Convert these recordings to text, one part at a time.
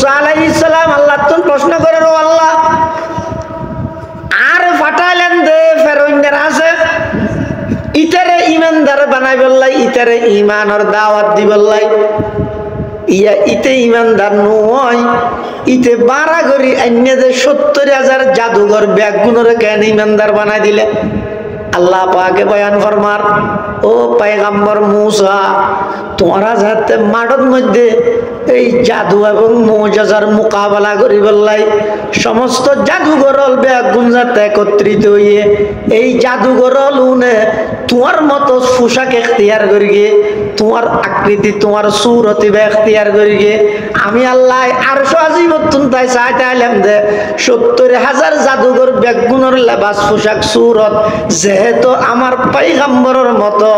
মুসা আলাইহিস সালাম আল্লাহ তো প্রশ্ন করে, ও আল্লাহ আর ফাটাইলেন দে ফেরৌনের আছে ইতারে ইমানদার বানাই বললাই, ইতারে ইমানের দাওয়াত দি বললাই, ইয়া ইতে ইমানদার নয়, ইতে বাড়া করি অন্যদের 70,000 জাদুঘর ব্যাগুনরে কেন ইমানদার বানাই দিলে? আল্লাহ পাকে বয়ান ফরমার, ও পয়গম্বর মুসা, তোমরা যাতে মাঠের মধ্যে এই জাদু এবং মুজিজার মোকাবেলা করি বললাই, সমস্ত জাদুঘর ব্যাগুন যাতে একত্রিত হইয়ে এই জাদুঘর উনে তোমার মতো পোশাক এখতিয়ার করি গে, তোমার আকৃতি তোমার সুরতি এখতিয়ার করি গে, আমি আল্লাহ আরশো আজিমতুন তাই চাইতে আইলাম দে 70,000 জাদুঘর ব্যাগুনের লেবাস পোশাক সুরত যেহেতু আমার পয়গম্বরের মতো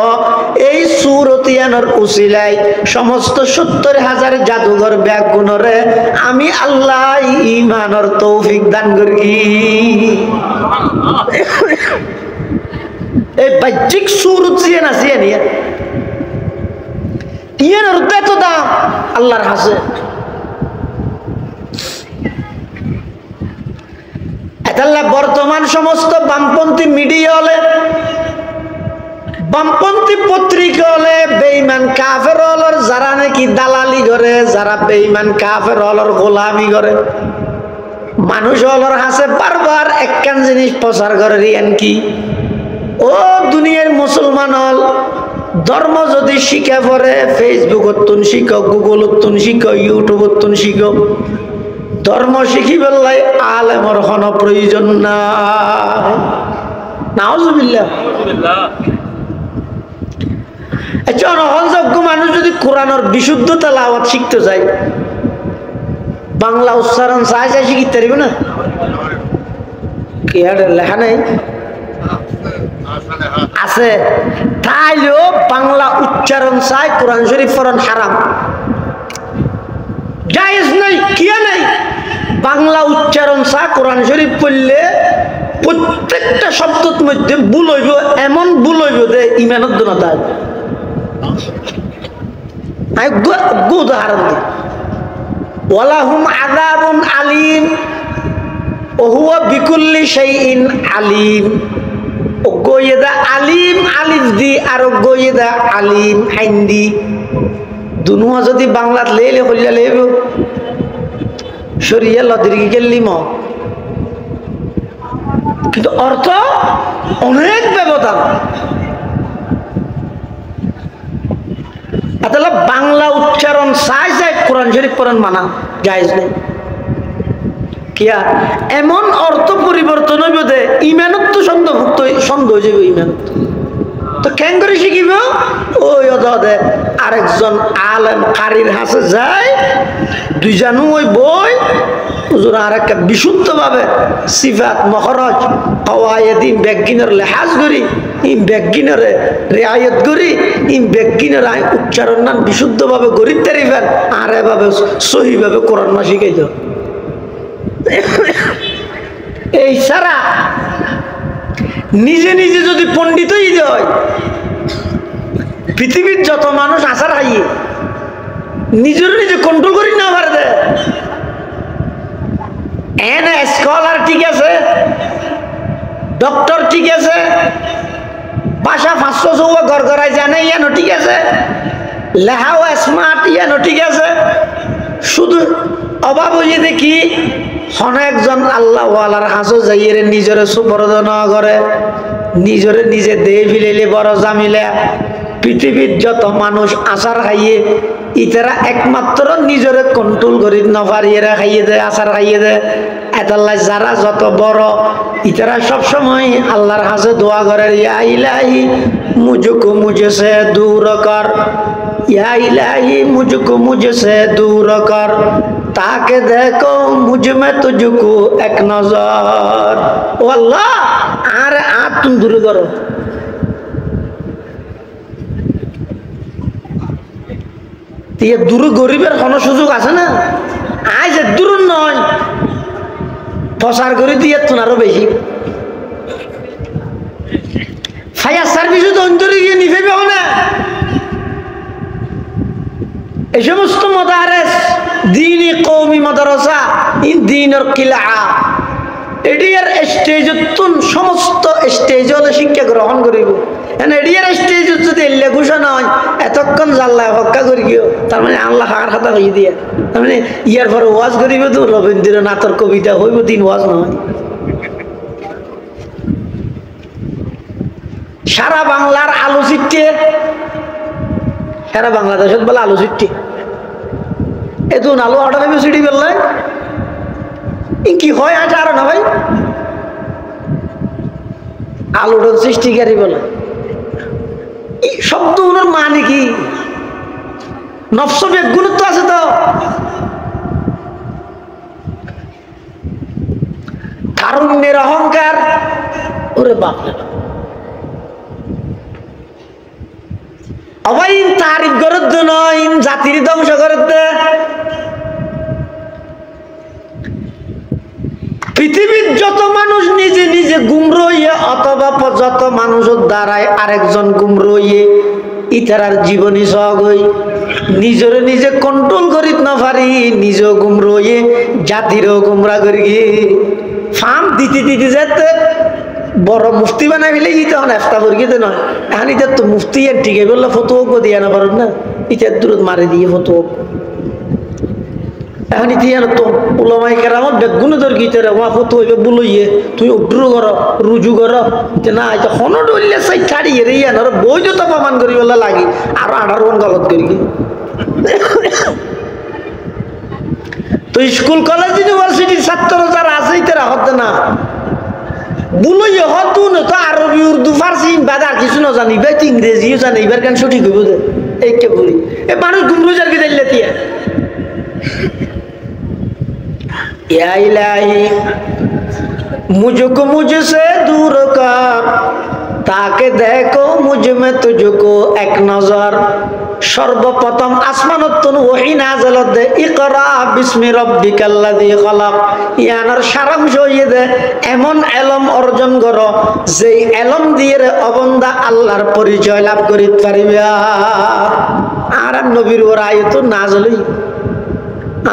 এই সুরতিয়ানোর উসিলাই সমস্ত 70,000 জাদুঘর ব্যাগুনরে আমি আল্লাহ ইমানের তৌফিক দান করি। এই বাহ্যিক সুরত দিয়ে না দিয়ে নিয়ে ইয়ানোর এত দাম আল্লাহর হাসে। বর্তমান সমস্ত বামপন্থী মিডিয়া হলে, বামপন্থী পত্রিকা হলে বেঈমান কাফের হলর যারা নাকি দালালি করে, যারা বেঈমান কাফের হলর গোলামি করে, মানুষ হলর হাসে বারবার একখান জিনিস প্রচার করে রিয়ান কি, ও দুনিয়ার মুসলমান হল ধর্ম যদি শিখে পড়ে ফেসবুক তুন শিখো, গুগল তুন শিখো, ইউটিউব তুন শিখো, ধর্ম শিখি বললাই আলেমর হন প্রয়োজন না। নাউজুবিল্লাহ। আচ্ছা, অনহলযোগ্য মানুষ যদি কোরআনের বিশুদ্ধ তেলাওয়াত শিখতে চাই, বাংলা উচ্চারণ চাই চাই শিখতে পারবে না? কি আর লেখা নেই আছে, তাইলেও বাংলা উচ্চারণ চাই কোরআন শরীফ পড়ান হারাম, জায়েজ নাই, কিয়া নাই। বাংলা উচ্চারণ চা কোরআন শরীফ পড়লে প্রত্যেকটা শব্দের মধ্যে ভুল হইব, এমন ভুল হইব যে ইমানত দোনা তাই। আমি উদাহরণ দিই, ওয়ালাহুম আযাবুন আলীম ওয়া হুয়া বিকুল্লি শাইইন আলীম। ও গইদা আলিম আলিফ দি আর গইদা আলিম আইন দি, দুনুয়া যদি বাংলাত লেলে হইয়া লেব শরিয়া লদরিকি গেলিম, কিন্তু অর্থ অনেক ব্যবধান। তাহলে বাংলা উচ্চারণ চাই চাই কোরআন শরীফ পড়ান মানা জায়েজ নেই। কিয়া এমন অর্থ পরিবর্তন হইব যে ইমানত তো সন্দেহভুক্ত সন্দেহ হয়ে যাবে, ইমানত তো কেন করে শিখিব? ওই দে আরেকজন আলেম কারির হাসে যায়, দুইজানু ওই বই হুজুর আর একটা বিশুদ্ধ ভাবে সিফাত মখরজ কওয়ায়েদিন বেগিনের লেহাজ করি, ইম বেগিনরে রিয়ায়ত করি, ইম বেগিনের উচ্চারণ নাম বিশুদ্ধ ভাবে গরিব তারিফেন আর এভাবে সহি ভাবে কোরআন মা শিখাই দাও। এই সারা নিজে নিজে যদি পণ্ডিত হয়ে যায়, পৃথিবীর যত মানুষ আসার হাইয়ে নিজের নিজে কন্ট্রোল করি না পারে, এনে স্কলার ঠিক আছে, ডক্টর ঠিক আছে, ভাষা 500 গড়গড়াই জানে ইয়ানো ঠিক আছে, লেহাও স্মার্ট ইয়ানো ঠিক আছে, শুধু অভাব হয়ে দেখি হন একজন আল্লাহ ওয়ালার হাসো যাইয়ে নিজরে সুপর্দ করে, নিজরে নিজে দেহ ফিলেলে বড় জামিলা। পৃথিবীর যত মানুষ আসার খাইয়ে ইতারা একমাত্র নিজরে কন্ট্রোল করি নপারিয়ে খাইয়ে দেয়, আসার খাইয়ে দেয়। এতাল্লাহ যারা যত বড় ইতারা সবসময় আল্লাহর হাসে দোয়া করে, ইয়া ইলাহি মুঝকো মুঝসে দূর কর, ইয়া ইলাহি মুঝকো মুঝসে দূর কর, তাকে দেখো মুঝ মে তুঝকো এক নজর। ও আল্লাহ আরে তুমি দূরে করো। দূর গরিবের কোনো সুযোগ আছে না? আই যে দূর নয় প্রচার করে দিয়ে তো আরো বেশি ফায়ার সার্ভিসও তো অন্তরে গিয়ে নিভে না। এই সমস্ত মদারেস দিনী কওমি মাদ্রাসা ইন দিনের কিলা এডিয়ার স্টেজতুন সমস্ত স্টেজ হলে শিক্ষা গ্রহণ করিব এডিয়ার স্টেজ যদি এলে ঘোষণা হয় এতক্ষণ জাল্লা হক্কা করি গিয়েও তার মানে আল্লাহ হার খাতা হয়ে দিয়ে তার মানে ইয়ার পরে ওয়াজ করিব তো রবীন্দ্রনাথের কবিতা হইব দিন ওয়াজ নয় সারা বাংলার আলু চিঠি সারা বাংলাদেশত বলে আলু চিঠি এতুন আলু অর্ডার হইব চিঠি বললে কি হয় আজ আর না ভাই আলুটা সৃষ্টিকারী বলে শব্দ ওনার মানে কি নফস গুরুত্ব আছে তো কারুণ্যের অহংকার ওরে বাপ অবাই তারিফ করত নয় জাতির ধ্বংস করত পৃথিবীর যত মানুষ নিজে নিজে গুমরইয়ে অথবা যত মানুষের দ্বারায় আরেকজন গুমরইয়ে ইতারার জীবনী সহগ হই নিজরে নিজে কন্ট্রোল করিত না পারি নিজেও গুমরইয়ে জাতিরও গুমরা করি ফার্ম দিতে দিতে যেতে বড় মুফতি বানাই ফেলে ইতে হন একটা বর্গিতে নয় এখন ইতার তো মুফতি আর টিকে বললে ফটো দিয়ে না পারেন না ইতার দূরত মারি দিয়ে ফটো এখন ইতিহাস তো ওলামাই কেরামত বেগুনে তোর গীতের ওয়া ফটো হইবে বুলইয়ে তুই উড্রু কর রুজু কর না এটা হন ডলে সাই ছাড়িয়ে রে ইয়ান আর বৈধতা প্রমাণ করি বলে লাগি আর 18 গলত করি তো স্কুল কলেজ ইউনিভার্সিটির ছাত্র যারা আছে ইতারা হতে না বুলইয়ে হতু না তো আরবি উর্দু ফার্সি বাদার কিছু না জানি ভাই ইংরেজিও জানি এবার কেন সঠিক হইব যে এই কে বলি এ মানুষ গুমরুজার কে দিলে তিয়া या इलाही मुझको मुझसे दूर कर ताकि देखो मुझ में तुझको एक नजर सर्वप्रथम আসমানতন ওহী নাযিল দে ইকরা বিসমি রাব্বিকাল্লাযী খলাক ইয়ানার সারাংশ হইয়ে দে এমন ইলম অর্জন করো যেই ইলম দিয়ে অবন্দা আল্লাহর পরিচয় লাভ করিতে পারিবে আর নবীর ওর আয়াত নাযিল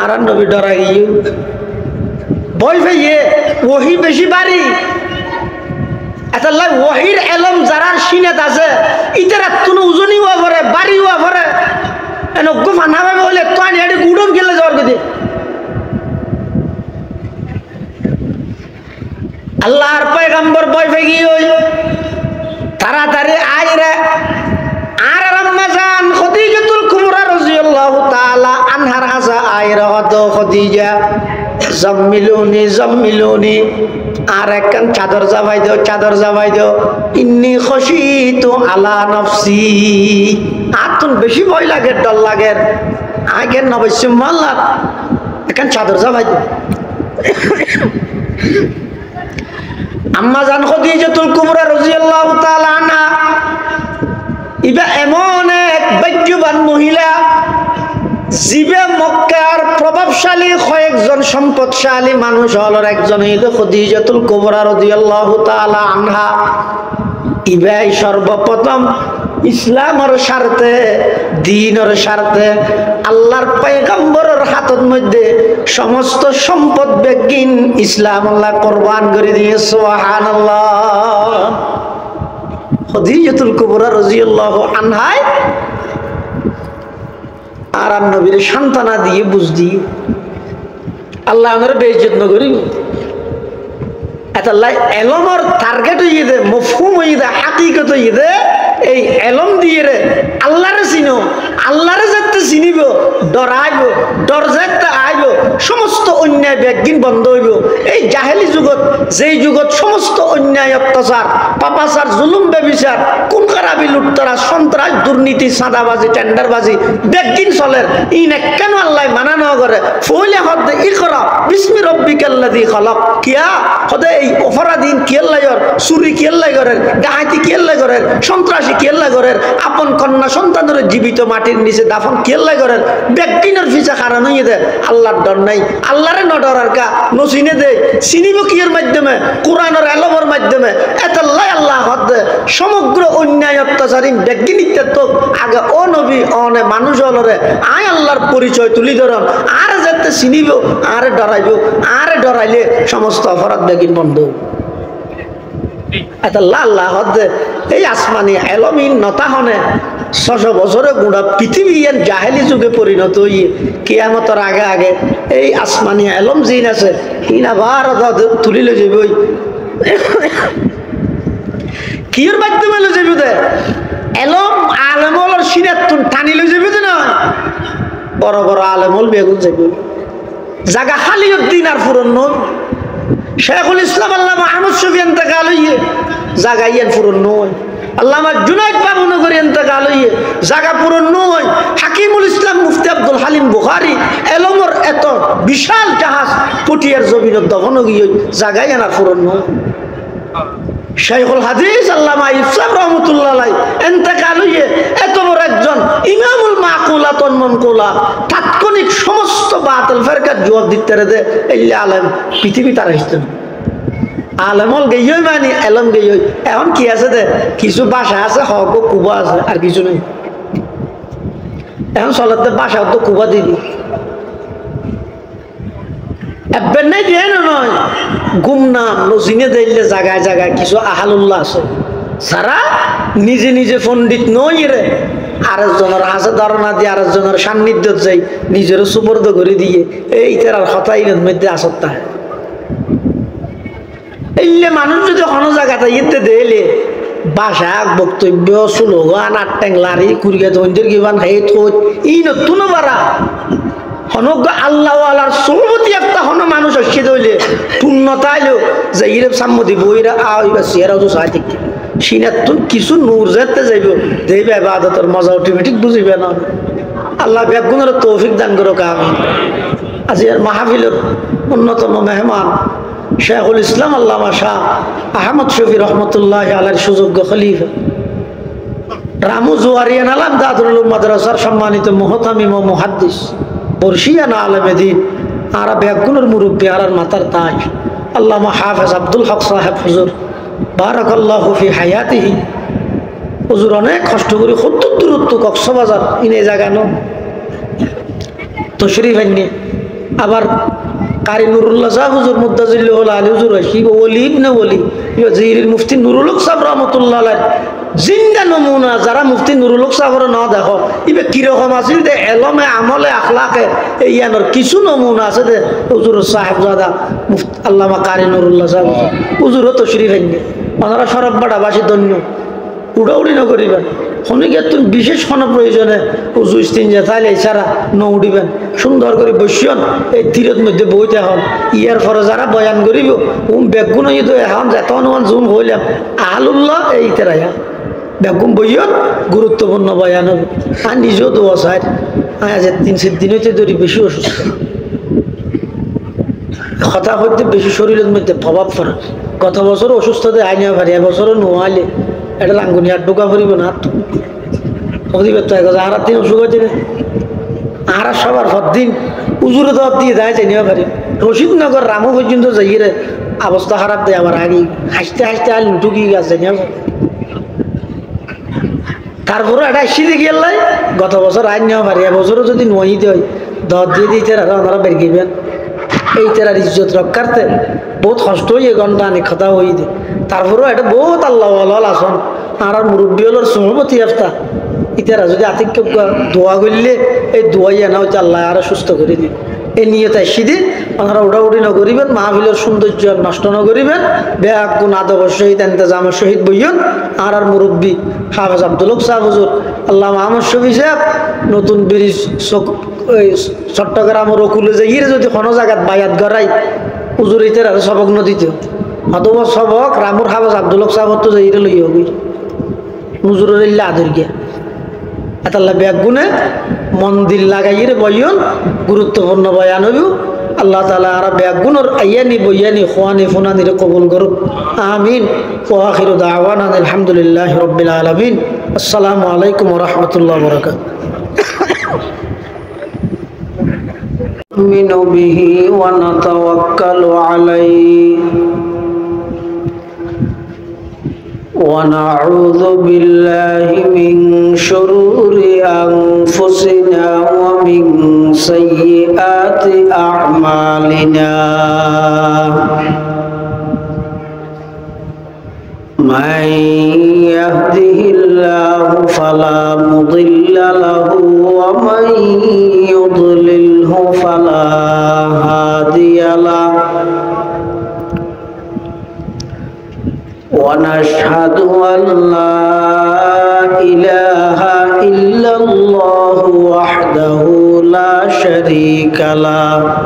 আর নবী ডরা গিয়ে বই ভাইয়ে ওহি বেশি বাড়ি এটা ওহির এলম যারা সিনেত আছে ইতারা কোনো উজনি হওয়া পরে বাড়ি হওয়া পরে এনকো ফানা ভাবে হলে তো আনি এটি গুডন গেলে যাওয়ার কথা আল্লাহর পয়গম্বর বই ভাই ওই তাড়াতাড়ি আয় রে আর আম্মা জান খদিজাতুল কুবরা রাদিয়াল্লাহু তাআলা আনহার হাসা আয় রাত খদিজা জাম্মিলুনি জাম্মিলুনি আর একখান চাদর জামাই দাও ইন্নী খশিতু আলা নফসি আতুন বেশি ভয় লাগে ডর লাগে আগে নবশ্য মাল্লা একখান চাদর জামাই দাও আম্মা জান খদিজাতুল কুবরা রাদিয়াল্লাহু তাআলা আনহা ইবা এমন এক ভাগ্যবান মহিলা জিবে মক্কার প্রভাবশালী কয়েকজন সম্পদশালী মানুষ হলোর একজন হইল খদিজাতুল কুবরা রাদিয়াল্লাহু তাআলা আনহা ইবাই সর্বপ্রথম ইসলামের স্বার্থে দ্বীনের স্বার্থে আল্লাহর পয়গম্বরের হাতের মধ্যে সমস্ত সম্পদ বেগিন ইসলাম আল্লাহ কুরবান করে দিয়ে সুবহানাল্লাহ খদিজাতুল কুবরা রাদিয়াল্লাহু আনহা আর নবীর সান্ত্বনা দিয়ে বুঝ দিয়ে আল্লাহ আমার বেইজ্জত না করি এটা এলমর টার্গেট হইয়ে দে মফহুম হইয়ে দে হাকিকত হইয়ে দে এই এলম দিয়ে রে আল্লাহরে চিনো আল্লাহরে যাতে চিনিব ডরাইব ডর যাতে আইব সমস্ত অন্যায় ব্যাগদিন বন্ধ হইব এই জাহেলি যুগত যেই যুগত সমস্ত অন্যায় অত্যাচার পাপাচার জুলুম ব্যভিচার কোন খারাপি লুটতরা সন্ত্রাস দুর্নীতি সাদাবাজি টেন্ডারবাজি ব্যাগদিন চলের ইন কেন আল্লাহ মানা না করে ফইলে হদ ইকরা বিসমি রাব্বিকাল্লাযী খলাক কিয়া হদে এই অপরাধীন কিয়াল্লাহর চুরি কিয়াল্লাহ করেন ডাকাতি কিয়াল্লাহ করেন সন্ত্রাসী কিয়াল্লাহ করেন আপন কন্যা সন্তানের জীবিত মাটির নিচে দাফন কিয়াল্লাহ করেন ব্যাগদিনের ফিসা কারণ হইয়ে দে আল্লাহর ডর নাই আল্লাহরে ন ডরার কা নসিনে দে চিনিব কিয়ের মাধ্যমে কোরআনের এলমের মাধ্যমে এতাল্লাই আল্লাহ হদ সমগ্র অন্যায় অত্যাচারী ব্যক্তিনিত্যের তো আগে ও নবী অনে মানুষ হলরে আয় আল্লাহর পরিচয় তুলি ধরন আর যাতে চিনিব আরে ডরাইব আরে ডরাইলে সমস্ত অপরাধ বেগিন বন্ধ এতাল্লাহ আল্লাহ হদ এই আসমানি এলমিন নতাহনে 600 বছরে গুড়া পৃথিবী জাহেলি যুগে পরিণত হইয়ে কিয়ামতের আগে আগে এই আসমানি এলম জিন আছে ইনা বার তুলি লে যাবই কির মাধ্যমে লে যাবি দে এলম আলেমলের সিনাত টানি লে যাবি না বড় বড় আলেমল বেগুন যাবি জায়গা খালি উদ্দিন আর ফুরন নয় শেখুল ইসলাম আল্লামা আহমদ শফি ইন্তেকাল হইয়ে জায়গা ইয়ান ফুরন নয় আল্লামা জুনাইদ বাবুনগরী ইন্তেকাল হইয়ে জায়গা পূরণ নয় হাকিমুল ইসলাম মুফতি আব্দুল হালিম বুখারী এলমর এত বিশাল জাহাজ পটিয়ার জমিনত দফন গিয়ে জায়গা ইয়ান আর পূরণ নয় শাইখুল হাদিস আল্লামা ইসলাম রহমতুল্লাহ আলাইহি ইন্তেকাল হইয়ে এত বড় একজন ইমামুল মাকুলাতুন মুনকুলা তাৎক্ষণিক সমস্ত বাতিল ফিরকার জবাব দিতে রে ইল্লা আলেম পৃথিবী তার হিস্তেন আলেমল গেইই মানে এলম গেইই এখন কি আছে দে কিছু ভাষা আছে হক কুবা আছে আর কিছু নেই এখন চলতে ভাষা তো কুবা দিবি এবার নাই দিয়ে নয় গুমনাম নজিনে দিলে জায়গায় জায়গায় কিছু আহালুল্লাহ আছে সারা নিজে নিজে পণ্ডিত নই রে আরেকজনের হাসে ধারণা দিয়ে আরেকজনের সান্নিধ্য যাই নিজেরও সুপর্দ করে দিয়ে এই তার হতাই মধ্যে আসত্তা এইলে মানুষ যদি কোনো জায়গাতে ইতে দিলে ভাষা বক্তব্য স্লোগান আট্যাং লারি কুড়িয়া ধন্দের কিবান হে থোত ই নতুন বারা হনজ্ঞ আল্লাহ আল্লাহর সহমতি একটা হন মানুষ আসছে দইলে পূর্ণতা আইলো যে ইরেব সাম্মতি বইরা আইবা সিয়ারাও তো সাহায্য সিনাতুন কিছু নূর যেতে যাইব দেবে ইবাদতের মজা অটোমেটিক বুঝিবে না আল্লাহ বেগুনের তৌফিক দান করো আমি আজি আর মাহফিলের অন্যতম মেহমান শেখুল ইসলাম আল্লামা শাহ আহমদ শফি রহমতুল্লাহ আলাইহির সুযোগ্য খলিফা রামু জুয়ারিয়ান আলাম দাদুল মাদ্রাসার সম্মানিত মুহতামিম ও মুহাদ্দিস বর্ষিয়ান আলেমে দিন আর বেগুনের মুরব্বী আর মাতার তাজ আল্লামা হাফেজ আব্দুল হক সাহেব হুজুর বারাকাল্লাহু ফি হায়াতিহি হুজুর অনেক কষ্ট করে কত দূরত্ব কক্সবাজার ইনে জায়গা নো তশরিফ আননি আবার কারি নুরুল্লাহ সাহেব হুজুর মুদ্দাজিল্লাহ আলী হুজুর কি ওলি ইবনে ওলি জিরির মুফতি নুরুল হক সাহেব রহমাতুল্লাহ আলাইহি জিন্দা নমুনা যারা মুফতি নুরুল হক সাহেবের না দেখো ইবে কিরকম আছিল দে এলমে আমলে আখলাকে ইয়ানোর কিছু নমুনা আছে দে হুজুর সাহেবজাদা মুফতি আল্লামা কারি নুরুল্লাহ সাহেব হুজুরও তশরিফ আননি ওনারা সরববাড়াবাসী ধন্য উড়াউড়ি নকরিবেন শনিকে তুমি বিশেষ কোনো প্রয়োজনে উজু ইস্তিনজা তাইলে এছাড়া ন উঠিবেন সুন্দর করে বসিয়ন এই তীরের মধ্যে বইতে হন ইয়ার পরে যারা বয়ান করিব বেগুন তো এখন যেত অনুমান জুম হইলাম আহলুল্লাহ এই তেরাইয়া বেগুন বইয়ন গুরুত্বপূর্ণ বয়ান হবে আর নিজেও তো অসায় আজ 3-4 দিন হইতে ধরি বেশি অসুস্থ কথা হইতে বেশি শরীরের মধ্যে প্রভাব পড়ে গত বছর অসুস্থতে আইনিয়া পারি এবছরও নোয়ালে এটা লাঙ্গুনি আর ঢোকা পড়িব না অধিবেত আর 3 অসুখ হয়েছে আর সবার দিন উজুরে দর দিয়ে যায় নিয়ে পারি রশিদনগর রামু পর্যন্ত যাই রে অবস্থা খারাপ দেয় আবার আগে হাসতে হাসতে আর ঢুকি গেছে নিয়ে তারপরে এটা আসি গেলাই গত বছর আইন নেওয়া পারি এবছরও যদি নোয়াইতে হয় দর দিয়ে দিতে ওনারা বের গিয়েবেন এই তেরার ইজ্জত রক্ষার্থে বহুত কষ্ট হয়ে ঘন্টা অনেক কথা হয়ে দে তারপরেও এটা বহুত আল্লাহ আসন আর মুরব্বী হলোর সহমতি আফতা ইতারা যদি আতিক্য দোয়া করলে এই দোয়াই আনা হচ্ছে আল্লাহ আরো সুস্থ করে দিন এই নিয়ে তাই সিধে ওনারা উড়াউড়ি নকরিবেন মাহফিলের সৌন্দর্য নষ্ট নকরিবেন বেআগুন আদব শহীদ এন্তেজামের শহীদ বইয়ন আর মুরব্বী হাফেজ আব্দুল হক সাহেব হুজুর আল্লাহ আহমদ শফি সাহেব নতুন ব্রিজ চট্টগ্রাম রকুলে যে ইরে যদি কোনো জায়গাত বায়াত গড়াই হুজুর ইতার আর সবক নদীতে অথবা সবক রামুর হাফেজ আব্দুল হক সাহেব তো যে ইরে লই হবি হুজুরের ইল্লা আদর গিয়া আল্লাহ বেগুনে মন্দির লাগাইয়ে বইয়ন গুরুত্বপূর্ণ বয়ান হইব আল্লাহ তাআলা আর বেগুনের আইয়ানি বইয়ানি খোয়ানি ফুনানি কবুল করুক আমিন ওয়া আখিরু দাওয়ানা আলহামদুলিল্লাহি রাব্বিল আলামিন আসসালামু আলাইকুম ওয়া রাহমাতুল্লাহি ওয়া বারাকাতুহু। نؤمن به ونتوكل عليه ونعوذ بالله من شرور أنفسنا ومن سيئات أعمالنا من يهده الله فلا مضل له ومن يضلله فلا هادي له ونشهد أن لا إله إلا الله وحده لا شريك له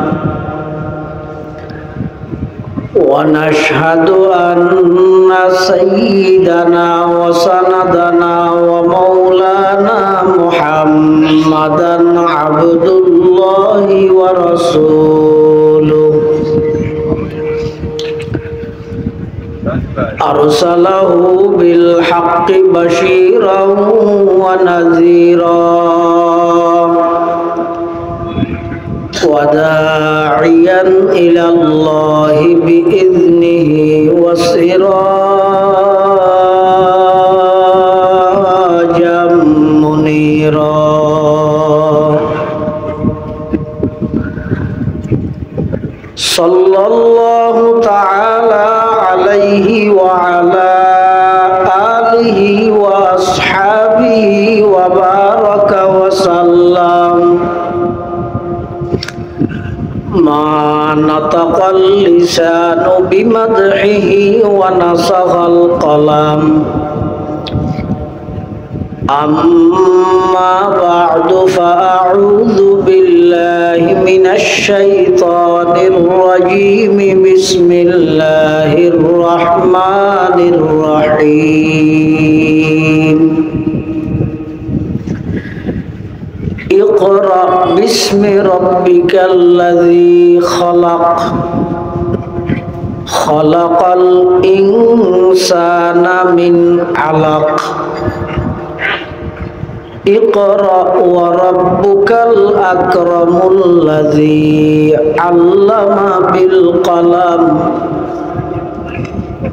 ونشهد أن سيدنا وسندنا ومولانا محمدا عبد الله ورسوله أرسله بالحق بشيرا ونذيرا وداعيا إلى الله بإذنه وسراجا منيرا صلى الله تعالى عليه وعلى آله وأصحابه وبارك وسلم ما نطق اللسان بمدحه ونصغ القلم أما بعد فأعوذ بالله من الشيطان الرجيم بسم الله الرحمن الرحيم اقرأ باسم ربك الذي خلق خلق الإنسان من علق اقرأ وربك الأكرم الذي علم بالقلم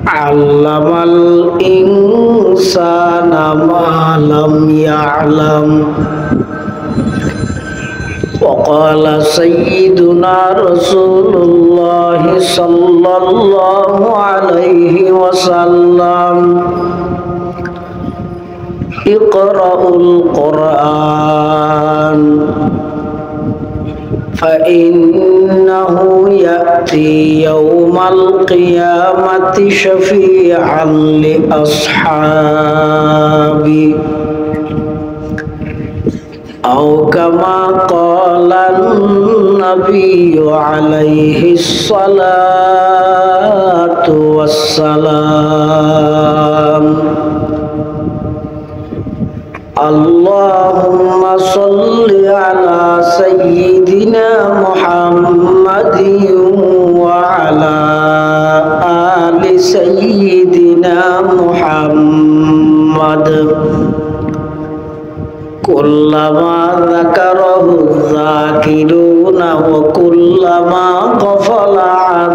علم الإنسان ما لم يعلم وقال سيدنا رسول الله صلى الله عليه وسلم اقرأوا القرآن فإنه يأتي يوم القيامة شفيعا لأصحابه أو كما قال النبي عليه الصلاة والسلام اللهم صل على سيدنا محمد وعلى آل سيدنا محمد كلما ذكره الذاكرون وكلما غفل عن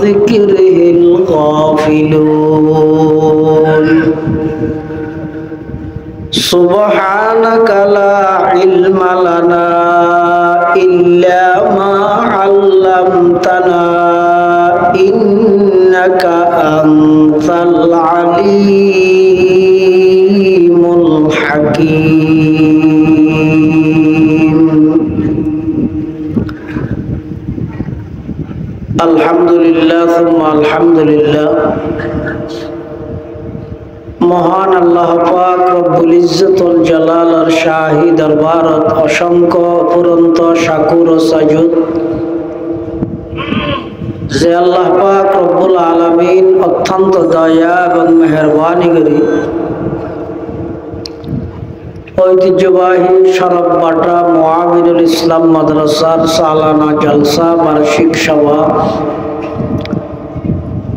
ذكره الغافلون سبحانك لا علم لنا إلا ما علمتنا إنك أنت العليم الحكيم الحمد لله ثم الحمد لله মহান আল্লাহ পাক রব্বুল ইজ্জতুল জালালের শাহী দরবারত অসংখ্য অপরন্ত শাকুর ও সাজুদ যে আল্লাহ পাক রব্বুল আলামিন অত্যন্ত দয়া এবং মেহেরবানি করে ঐতিহ্যবাহী শরফবাটা মুআবিনুল ইসলাম মাদ্রাসার সালানা জলসা বার্ষিক সভা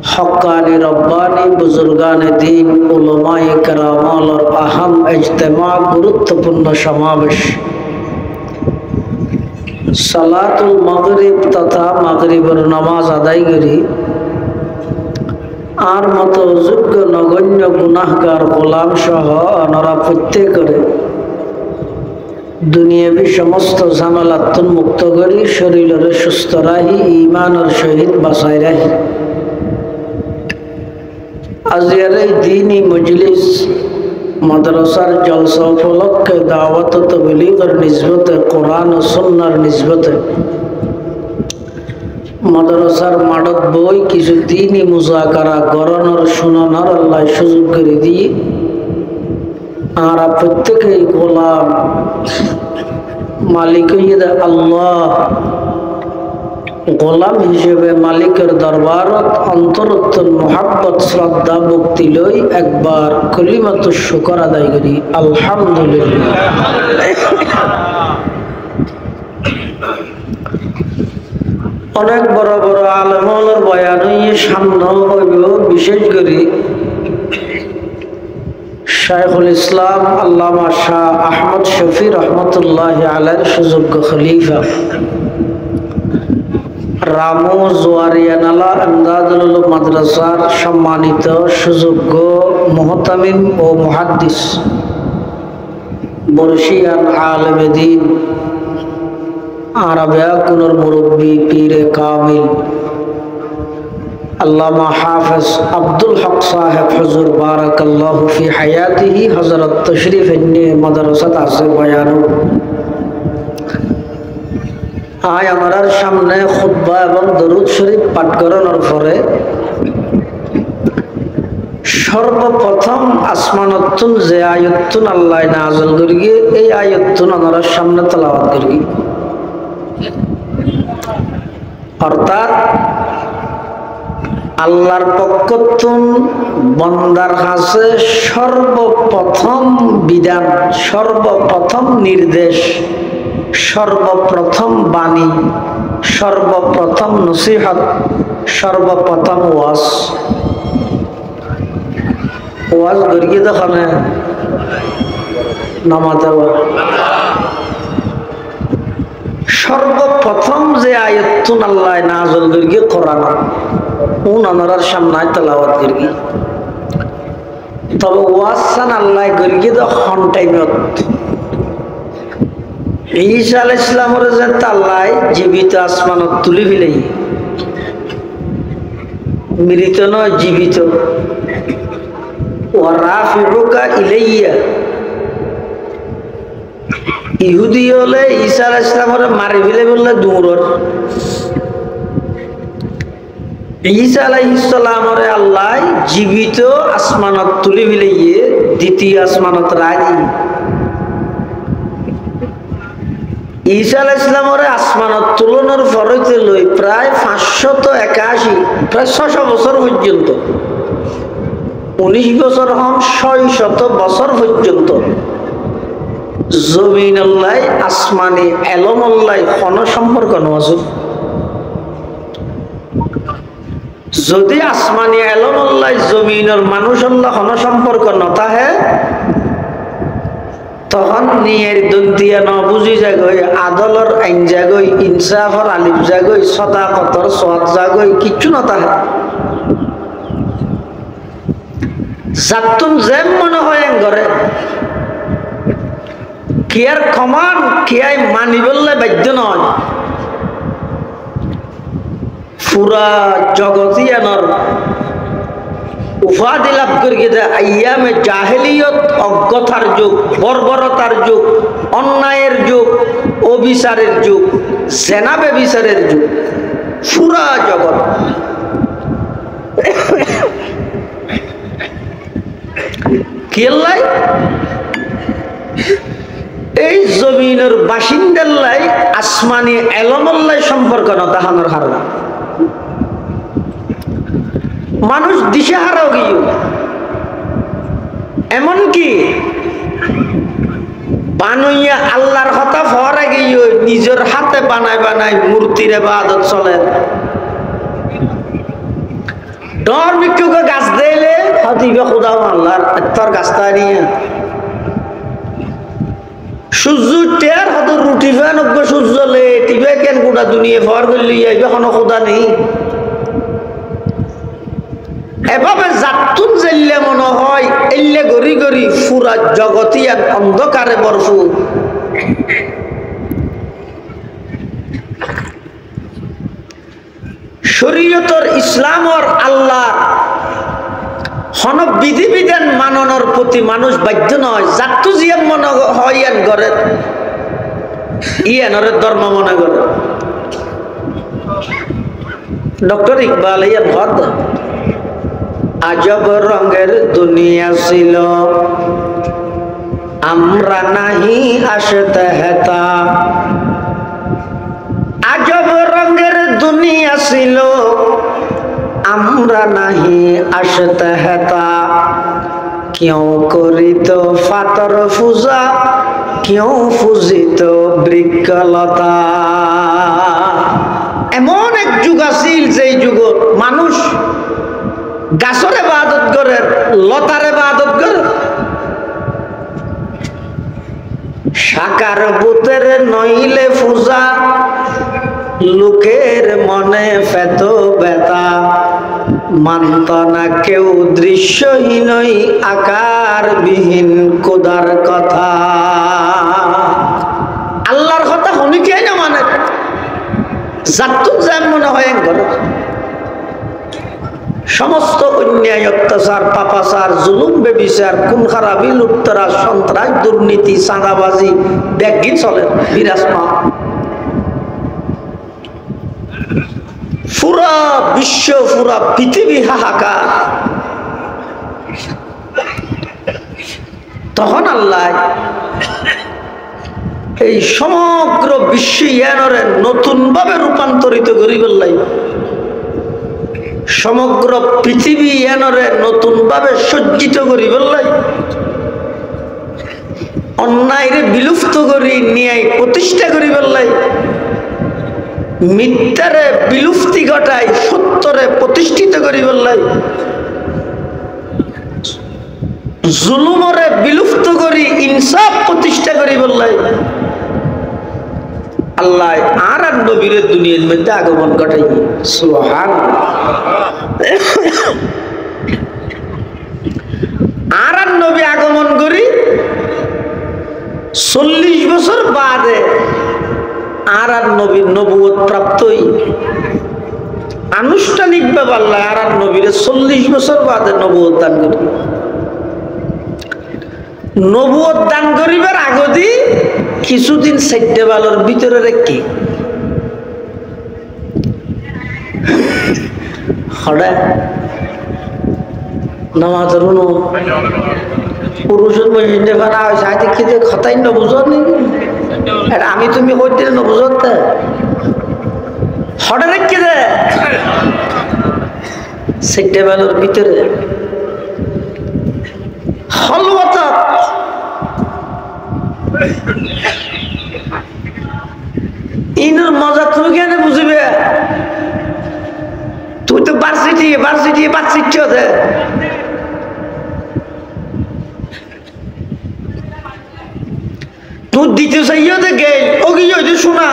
हक्कानी रब्बानी बुजुर्गाने दीन उलमाए करामाल और अहम इज्तिमा गुरुत्वपूर्ण समावेश সালাতুল মাগরিব তথা মাগরিবের নামাজ আদায় করি আর মতো যোগ্য নগণ্য গুনাহগার গোলাম সহ অনরা প্রত্যেকরে দুনিয়াবি সমস্ত ঝামেলাতুন মুক্ত করি শরীরের সুস্থ রাহি ইমানের সহিত বাঁচাই রাহি। আজিয়ার এই দিনই মজলিস মাদ্রাসার জলসা উপলক্ষে দাওয়াত ও তাবলীগের নিসবতে কোরআন ও সুন্নাহর নিসবতে মাদ্রাসার মাঠত বই কিছু দিনই মুজাকারা গড়ানোর শোনানোর আল্লাহ সুযোগ করে দিয়ে আর প্রত্যেকেই গোলাম মালিক আল্লাহ গোলাম হিসেবে মালিকের দরবারত অন্তরত্তর মোহাব্বত শ্রদ্ধা ভক্তি লই একবার কলিমাতুশ শুকর আদায় করি আলহামদুলিল্লাহ। অনেক বড় বড় আলেমর বয়ান সামনে হইব, বিশেষ করে শাইখুল ইসলাম আল্লামা শাহ আহমদ শফি রহমতুল্লাহ আলাইহির সুযোগ্য খলিফা রামু জোয়ারিয়ানালা আমদাদুল মাদ্রাসার সম্মানিত সুযোগ্য মুহতামিম ও মুহাদ্দিস বর্ষিয়ান আলেমে দ্বীন আরাবিয়া কুনর মুরব্বী পীরে কামিল আল্লামা হাফেজ আব্দুল হক সাহেব হুজুর বারাকাল্লাহু ফি হায়াতিহি হযরত তশরিফ এনে মাদ্রাসাত আছে বয়ান। আয় আমাদের সামনে খুতবা এবং দরুদ শরীফ পাঠ করানোর পরে সর্বপ্রথম আসমানতুন যে আয়াতুন আল্লাহ নাযিল করিয়ে এই আয়াতুন আমাদের সামনে তেলাওয়াত করি, অর্থাৎ আল্লাহর পক্ষতুন বন্দার কাছে সর্বপ্রথম বিধান, সর্বপ্রথম নির্দেশ, সর্বপ্রথম বাণী, সর্বপ্রথম নসিহত, সর্বপ্রথম ওয়াজ করিয়ে দেখানে নামাতে সর্বপ্রথম যে আয়াতুন আল্লাহ নাযিল করিয়ে কোরআন ওনার সামনে তেলাওয়াত করি। তবে ওয়াজ সান আল্লাহ করিয়ে তো হন টাইমত ঈসা আলাইহিস সালামের যে আল্লাহ জীবিত আসমানত তুলি ফেলে, মৃত নয় জীবিত, ওয়া রাফিউকা ইলাইয়া। ইহুদি হলে ঈসা আলাইহিস সালামের মারি ফেলে বললে দূরর, ঈসা আলাইহিস সালামের আল্লাহ জীবিত আসমানত তুলি ফেলে দ্বিতীয় আসমানত রাজি। ঈসা আলাইহিস সালামের আসমানত তুলনার ফরতে লই প্রায় 581 প্রায় 600 বছর পর্যন্ত, 19 বছর হন 600 বছর পর্যন্ত জমিন আল্লাহ আসমানি এলম আল্লাহ কোন সম্পর্ক নয়। যদি আসমানি এলম আল্লাহ জমিনের মানুষ আল্লাহ কোন সম্পর্ক নতাহে তখন নিয়ের দন্তিয়া ন বুঝি যাগই, আদলর আইন যাগই, ইনসাফর আলিফ যাগই, সদাকতর সদ যাগই, কিচ্ছু নতাহে। যাতুন যেম মনে হয় ঘরে কিয়ার কমান কিয়াই মানি বললে বাধ্য নয়। পুরা জগতিয়ানর উপাধি লাভ করি আইয়ামে জাহেলিয়ত, অজ্ঞতার যুগ, বর্বরতার যুগ, অন্যায়ের যুগ, অবিচারের যুগ, জেনাবে বিচারের যুগ, পুরা জগৎ কেল্লাই এই জমিনের বাসিন্দাল্লাই আসমানি এলমল্লাই সম্পর্ক না তাহানোর হারা মানুষ দিশেহারাও গিয়ে, এমনকি বানুইয়া আল্লাহর কথা ফরা গিয়ে নিজের হাতে বানায় বানায় মূর্তির ইবাদত চলে। ডর ভিক্ষুকে গাছ দিলে হতিবে খুদাও আল্লাহর তোর গাছটা নিয়ে সূর্য টের হতো রুটি ফ্যান অজ্ঞ সূর্য লে টিভে কেন গোটা দুনিয়া ফর করলি আইবে কোনো খোদা নেই এভাবে জাতুন জেললে মনে হয় এল্লে গড়ি গড়ি পুরা জগতিয়ান অন্ধকারে ভরপুর শরীয়তর ইসলামর আল্লাহ হন বিধিবিধান মাননের প্রতি মানুষ বাধ্য নয় জাতু জিয়াম মনে হয় ইয়ান করে ইয়ানরে ধর্ম মনে করে ডক্টর ইকবাল ইয়ান ঘর আজব রঙের দুনিয়া ছিল আমরা নাহি আসতে হেতা আজব রঙের দুনিয়া ছিল আমরা নাহি আসতে হেতা কেউ করিত ফাতর পূজা কেউ পূজিত বৃক্ষলতা এমন এক যুগ আছিল যেই যুগ মানুষ গাছর ইবাদত করে লতার ইবাদত করে সাকার বুতের নইলে পূজা লোকের মনে ফেত ব্যথা মানত না কেউ দৃশ্যহীনই আকারবিহীন খোদার কথা আল্লাহর কথা শুনি কে না মানে জাতুন যেন মনে হয় ঘর সমস্ত অন্যায় অত্যাচার পাপাচার জুলুম বেবিচার খুন খারাপি লুটতরাজ সন্ত্রাস দুর্নীতি চাঁদাবাজি ব্যাগি চলে বিরাজমান পুরা বিশ্ব পুরা পৃথিবী হাহাকার তখন আল্লাহ এই সমগ্র বিশ্ব ইয়ানরে নতুন ভাবে রূপান্তরিত করি বললাই সমগ্র পৃথিবী ইয়ানরে নতুন ভাবে সজ্জিত করি বললাই অন্যায়রে বিলুপ্ত করি ন্যায় প্রতিষ্ঠা করি বললাই মিথ্যারে বিলুপ্তি ঘটাই সত্যরে প্রতিষ্ঠিত করি বললাই জুলুমরে বিলুপ্ত করি ইনসাফ প্রতিষ্ঠা করি বললাই আল্লাহ আর নবীরের দুনিয়ার মধ্যে আগমন ঘটাই আর নবী আগমন করি 40 বছর বাদে আর নবীর নবুয়ত প্রাপ্তই আনুষ্ঠানিক ব্যাপার আর নবীরে 40 বছর বাদে নবুয়ত দান করি নবুয়ত দান করিবার আগদি কিছুদিন সাইডে বালোর ভিতরে রেখে হড়া নামাজ রুনো পুরুষের মহিলা বানা হয়েছে আইতে কি খতাই নবুঝত নাকি এটা আমি তুমি কইতে নবুঝত হড়া রেখে দে সাইডে বালোর ভিতরে হলবত ইনোর মজা তুমি কেন বুঝবে তুই তো বার্সিটি বাচ্চিচ্ছ তুই দিতে চাইও দে গে ওগি হইতে শোনা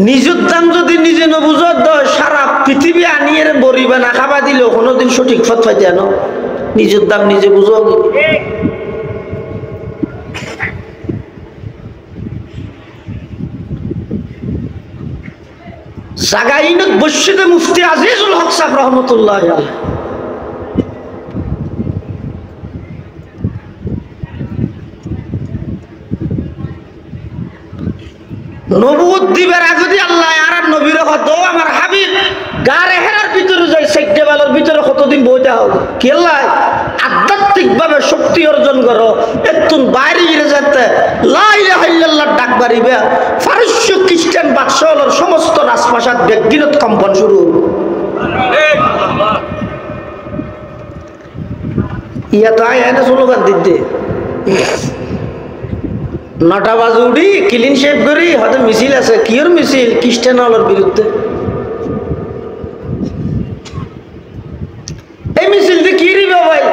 নিজের দাম যদি নিজে নবুঝত সারা পৃথিবী আনিয়ে বরিবে না খাবা দিল কোনোদিন সঠিক পথ পাইতে আনো নিজের দাম নিজে বুঝো জাগাইনত বসিতে মুফতি আজিজুল হক সাহেব রহমতুল্লাহ আলাইহি নবুয়ত দিবার আগদি আল্লাহ আর নবীর হতো আমার হাবিব গারে হেরার ভিতরে যাই সাইডে বালার ভিতরে কতদিন বইতে হবে কেলাই আধ্যাত্মিক ভাবে শক্তি অর্জন করো একটু বাইরে গিয়ে যেতে লা ইলাহা ইল্লাল্লাহ ডাক বাড়িবে ফারস্য খ্রিস্টান বাদশাহর সমস্ত রাজপ্রাসাদ ব্যক্তিগত কম্পন শুরু ইয়া তো আয় না স্লোগান দিতে 9টা বাজে উঠি ক্লিন শেভ করি হয়তো মিছিল আছে কিয়র মিছিল খ্রিস্টান হলের বিরুদ্ধে মিছিল দিয়ে কি রিবে ভাই?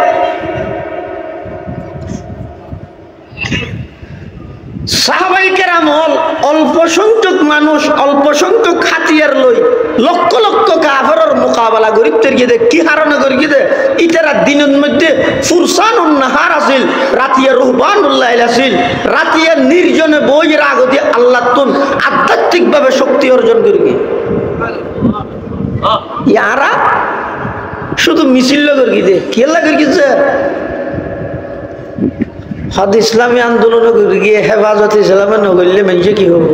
সাহাবায়ে কেরাম অল্প সংখ্যক মানুষ, অল্প সংখ্যক হাতিয়ার লই লক্ষ লক্ষ কাফেরের মোকাবেলা গরিবদের গিয়ে কি হারানো করি গিয়ে ইতারা দিনের মধ্যে ফুরসানুন নাহার আছিল, রাতিয়া রুহবানুল লাইল আছিল, রাতিয়া নির্জনে বইয়ের আগতে আল্লাহ তুন আধ্যাত্মিকভাবে শক্তি অর্জন করি গিয়ে ইয়ারা শুধু মিছিল করি দে কি লাগে গিয়েছে। হদ ইসলামী আন্দোলন করে গিয়ে হেফাজত ইসলামে নগরলে মানুষে কি হবো?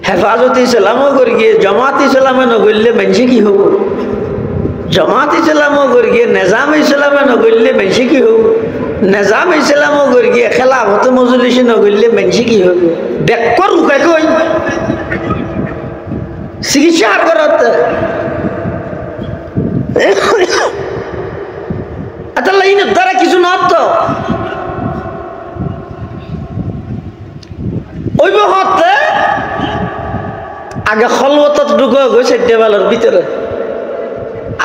হেফাজত ইসলামও করে গিয়ে জামাত ইসলামে নগরলে মানুষে কি হবো? জামাত ইসলামও করে গিয়ে নিজাম ইসলামে নগরলে মানুষে কি হবো? নিজাম ইসলামও করে গিয়ে খেলাফত মজলিসে নগরলে মানুষে কি হবো? বেকর উঠে কই চিকিৎসা আর করতে আল্লাহ ইনের দ্বারা কিছু না তো ওই হতে আগে খলওয়াত ঢুকে গেছে টেবিলের ভিতরে।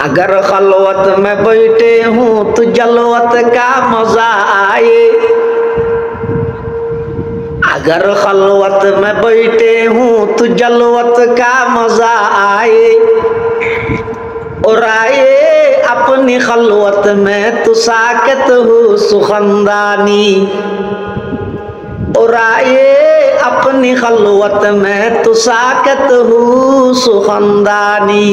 अगर खलवत में बैठे हूँ तो जलवत का मजा आए, अगर खलवत में बैठे हूँ तो जलवत का मजा आए, और आए अपनी खलवत में तो साकत हो सुखंदानी, और आए अपनी खलवत में तो साकत हो सुखंदानी।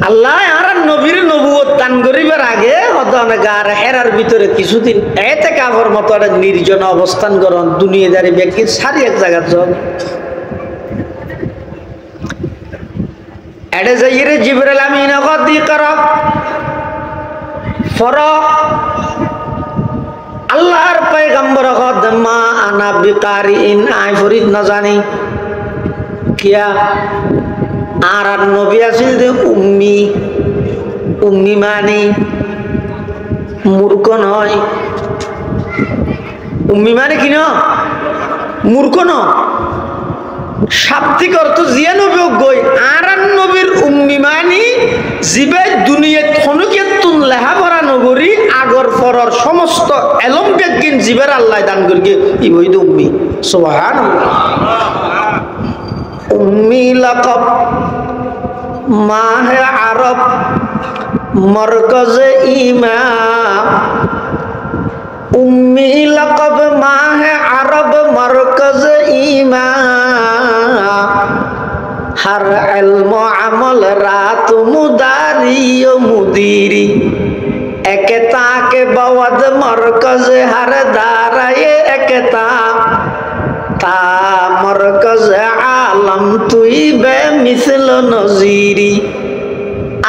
আল্লাহ আর নবীর নবুয়ত দান করিবার আগে হদনগার হেরার ভিতরে কিছুদিন এতে কাফর মতো একটা নির্জন অবস্থান করন দুনিয়াদারি ব্যক্তি সারি এক জায়গা যান এডে যাইরে জিবরাইল আমিন গদি কর ফর আল্লাহর পয়গম্বর গদ মা আনা বিকারিন আই ফরিদ না জানি কিয়া আর নবী আছিল যে উম্মি, উম্মি মানে মূর্খ নয়। উম্মি মানে কি না মূর্খ ন শাব্দিক অর্থ জিয়া নবী গই আর নবীর উম্মি মানে জিবে দুনিয়াত খনকিয়াতুন লেহাপড়া নগরী আগর পরর সমস্ত এলম বিজ্ঞান জিবের আল্লাহ দান করি ই বইদ উম্মি সুবহানাল্লাহ। উম্মি লাকব মাহে আরব মরকজে ইমাম, উম্মি লাকব মাহে আরব মরকজে ইমাম, হর ইলম আমল রাত মুদারি ও মুদিরি, একতা के बवद मरकज हर दाराए एकता ता मरकज आलम तुई बे मिसल नजीरी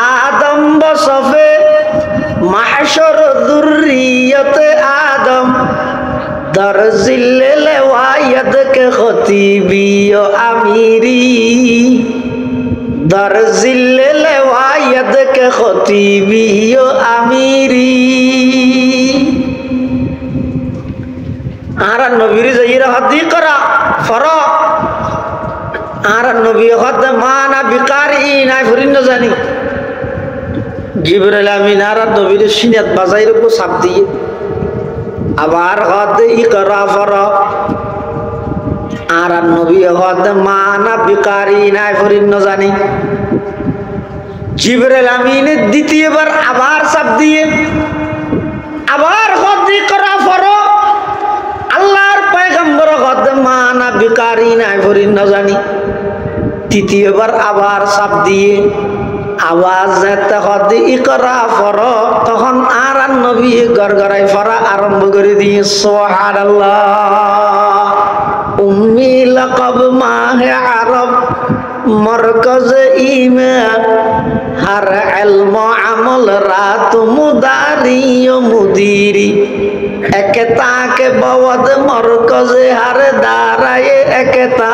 आदम बसफे महशर दुर्रियत आदम दर जिल्ले लेवायद के खतीबी ओ अमीरी दर जिल्ले लेवायद के खतीबी ओ अमीरी आरा नबीर जहीरा हदी करा फरा आरा नबी हद माना बिकारी ना फरिन न जानी जिब्राइल आमीन आरा नबीर सिनियत बाजाइर को साप दिए আবার হদ ইকরা ফরা আর নবী হদ মানা বিকারি না ফরিন ন জানি জিবরাইল আমিন দ্বিতীয়বার আবার চাপ দিয়ে আবার হদ ইকরা ফরা আল্লাহর পয়গম্বর হদ মানা বিকারি না ফরিন ন জানি তৃতীয়বার আবার চাপ দিয়ে আওয়াজ হদ ইকরা ফরা তখন আর নবী গড়গড়াই ফরা আরম্ভ করে দিয়ে সুবহানাল্লাহ উম্মি লাকব মাহে আরব মরকজ ইমান হর ইলম আমল রাত মুদারি ও মুদিরি একতা কে বওদ মরকজ হর দারায়ে একতা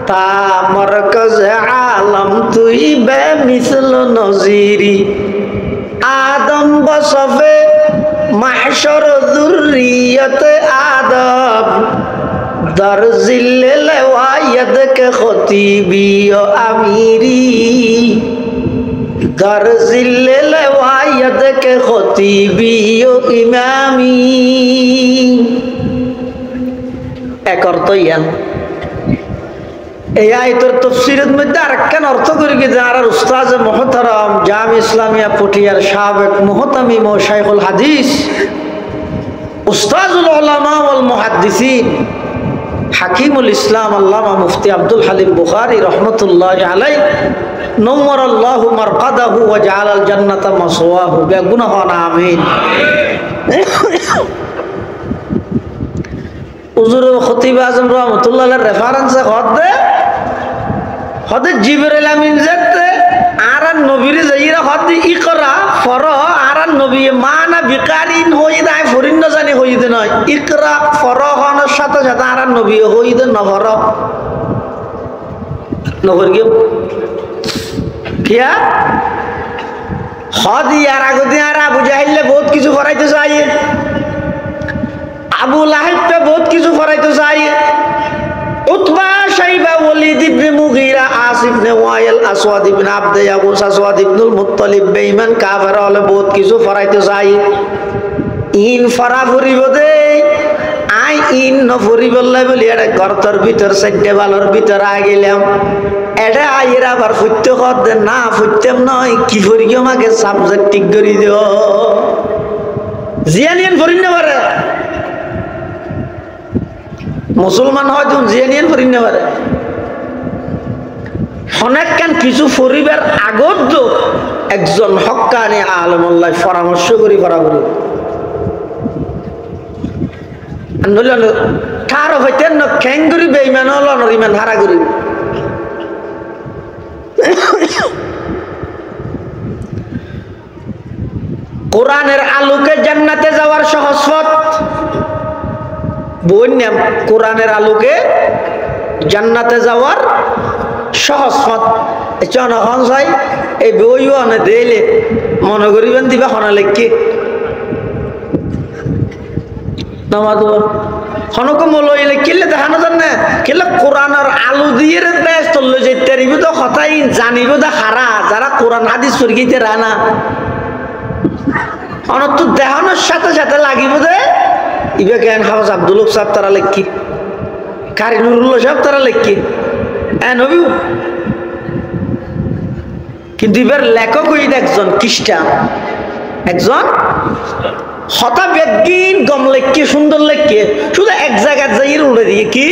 তা মরকজ আলম তুই বে মিসল নজিরি आदम बसफे महशर दुर्रियत आदम दर जिल्ले लेवाई यदके खतीबी ओ अमीरी दर जिल्ले लेवा यदके खतीबी ओ इमामी एक अर्थ यान এই আয়াতের তাফসীরের মধ্যে আরেকখান অর্থ করে কি যারা উস্তাদ মুহতারাম জামি ইসলামিয়া পটিয়ার সাবেক মুহতামিম ও শাইখুল হাদিস উস্তাদুল উলামা ওয়াল মুহাদ্দিসিন হাকিমুল ইসলাম আল্লামা মুফতি আব্দুল হালিম বুখারী রাহমাতুল্লাহি আলাইহি নওয়ারাল্লাহু মারকাদাহু ওয়া জাআলাল জান্নাতা মাসওয়াহু বিগুনাহানা আমিন হুজুর খতিব আজম রাহমাতুল্লাহ আলাইহি রেফারেন্সে হদ জিবরিল আমিন যেতে আর নবীর যাইরা হদ ইকরা ফর আর নবী মানা বিকারিন হইদায় ফরিন না জানি হইদে নয় ইকরা ফর হনের সাথে সাথে আর নবী হইদে নহর নহর কিয়া হদ ইয়ার আগদি আর আবু জাহিলে বহুত কিছু করাইতে চাই আবু লাহাবকে বহুত কিছু করাইতে চাই উতবা শাইবা ওয়ালিদ ইবনে মুগীরা আসিফ ইবনে ওয়াইল আসওয়াদ ইবনে আবদ ইয়াগুস আসওয়াদ ইবনুল মুত্তালিব বেঈমান কাফের হলে বহুত কিছু ফরাইতে চাই ইন ফরা ফুরিব দে আই ইন ন ফুরিব লাই বলি এটা গর্তর ভিতর সাইডে বালর ভিতর আ গেলাম এটা আইরা আবার ফুটতে কর দে না ফুটতেম নয় কি ফুরি গিয়ে আমাকে সাবজেক্ট ঠিক করে দিও জিয়ানিয়ান ফুরিন না পারে মুসলমান হয়তো জিয়ানিয়ান ফুরিন না পারে অনেক কান কিছু ফরিবার আগত তো একজন হক্কানি আলেমুল্লাহ পরামর্শ করি বরাবর নইলে কার হইতেন না খেঙ্গুরি বেঈমান হলো না ইমান হারা করি কোরআনের আলোকে জান্নাতে যাওয়ার সহজ পথ বইনাম কোরআনের আলোকে জান্নাতে যাওয়ার সহজ পথ জনগণ চাই এই বইও অনে দিলে মনে করিবেন দিবা হনা লেখি নামাজ হনক মলই লেখিলে দেখানো জানে কেলে কোরআনের আলো দিয়ে বেশ চললো যেতে রিবি তো কথাই জানিব দা হারা যারা কোরআন হাদিস পড়িতে রানা অনত দেখানোর সাথে সাথে লাগিব দে ইবে কেন হাফেজ আব্দুল হক সাহেব তারা লেখি কারি নুরুল্লাহ সাহেব তারা লেখি নবী কিন্তু এবার লেখক হই একজন খ্রিস্টান একজন হতা বেগিন গম লেখকে সুন্দর লেখকে শুধু এক জায়গায় যাই উড়ে দিয়ে কি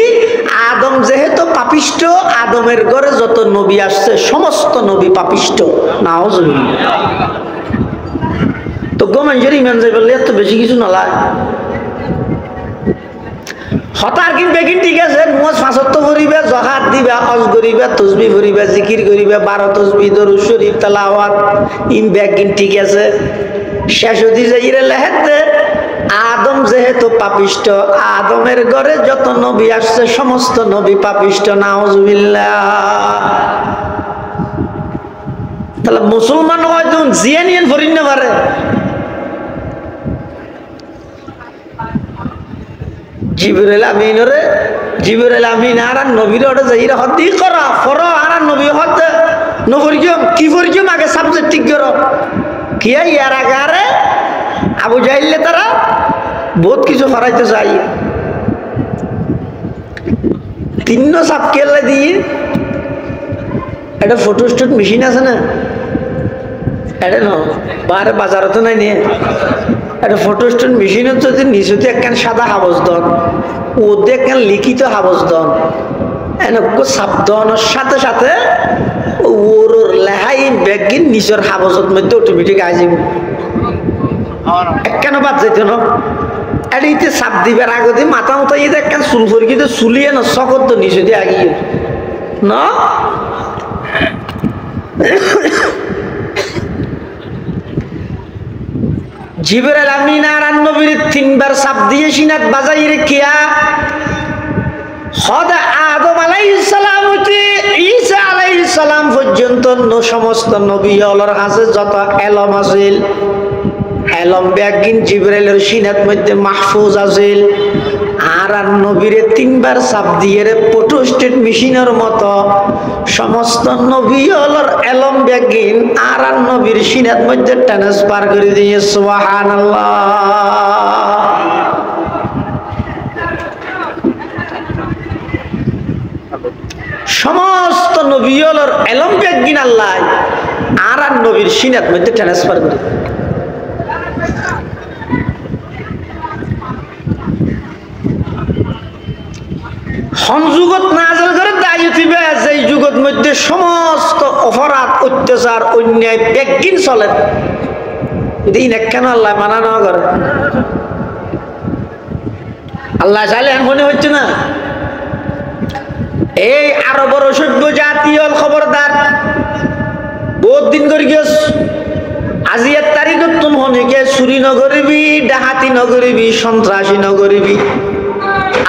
আদম যেহেতু পাপিষ্ট আদমের ঘরে যত নবী আসছে সমস্ত নবী পাপিষ্ট নাউজুবিল্লাহ তো গমেঞ্জের ইমান যাই বললে এত বেশি কিছু নলায় হতার কিন বেগিন ঠিক আছে মোজ 75 করিবে জহাত দিবা হজ করিবা তাসবিহ করিবা জিকির করিবা 12 তাসবিহ দরুদ শরীফ তেলাওয়াত ইন বেগিন ঠিক আছে শেষ হতে যাইরে লেহেতে আদম যেহেতু পাপিষ্ট আদমের ঘরে যত নবী আসছে সমস্ত নবী পাপিষ্ট নাউজুবিল্লাহ তাহলে মুসলমান হয়তো জিয়ানিয়ান ফরিন না পারে জিবরিল আমিন আর নবীর ওটা যাইরা হদি করা ফর আর নবী হদ নফরিজম কি ফরিজম আগে সাবজেক্ট ঠিক করো কি ইয়ার আগারে আবু জাহিলে তারা বহুত কিছু করাইতে চাই তিন সাপ কেলে দিয়ে একটা ফটো স্টুট মেশিন আছে না এটা না বারে বাজারত নাই নিয়ে একটা ফটো স্টুট মেশিনের যদি নিচুতে একখান সাদা হাবজ দন ওদের একখান লিখিত হাবজ দন এনেক সাপ দনের সাথে সাথে ওর লেহাই ব্যাগিন নিচের হাবজত মধ্যে অটোমেটিক আইব একখান বাদ যাইত না এতে সাপ দিবার আগতে মাথা মতো ইয়ে একখান চুল ফরিকিতে চুলিয়ে না চকত তো নিচে দিয়ে আগিয়ে না জিবরিল আমিন আর নবীর তিনবার সাপ দিয়ে সিনাত বাজাই রেখিয়া হদ আদম আলাইহিস সালাম হতে ঈসা আলাইহিস সালাম পর্যন্ত সমস্ত নবী হলর কাছে যত এলম আছিল এলম ব্যাগিন জিবরিলের সিনাত মধ্যে মাহফুজ আছিল আর নবীরে 3 বার চাপ দিয়ে ফটোস্টেট মেশিনের মতো সমস্ত নবী হলর এলম ব্যাগিন আর নবীর সিনাত মধ্যে ট্রান্সফার করে দিয়ে সুবহানাল্লাহ। সমস্ত নবী হলর এলম ব্যাগিন আল্লাহ আর নবীর সিনাত মধ্যে ট্রান্সফার করে। যুগত নাজল করে দায়িত্বে যে যুগত মধ্যে সমস্ত অপরাধ অত্যাচার অন্যায় ব্যাগিন চলে দিন কেন আল্লাহ মানা না করে? আল্লাহ চাইলে মনে হচ্ছে না? এই আরো বড় সভ্য জাতি হল খবরদার, বহুত দিন করে গিয়েছ আজি 1 তারিখ তুমি হনে গিয়ে চুরি নগরিবি, ডাহাতি নগরিবি, সন্ত্রাসী নগরিবি,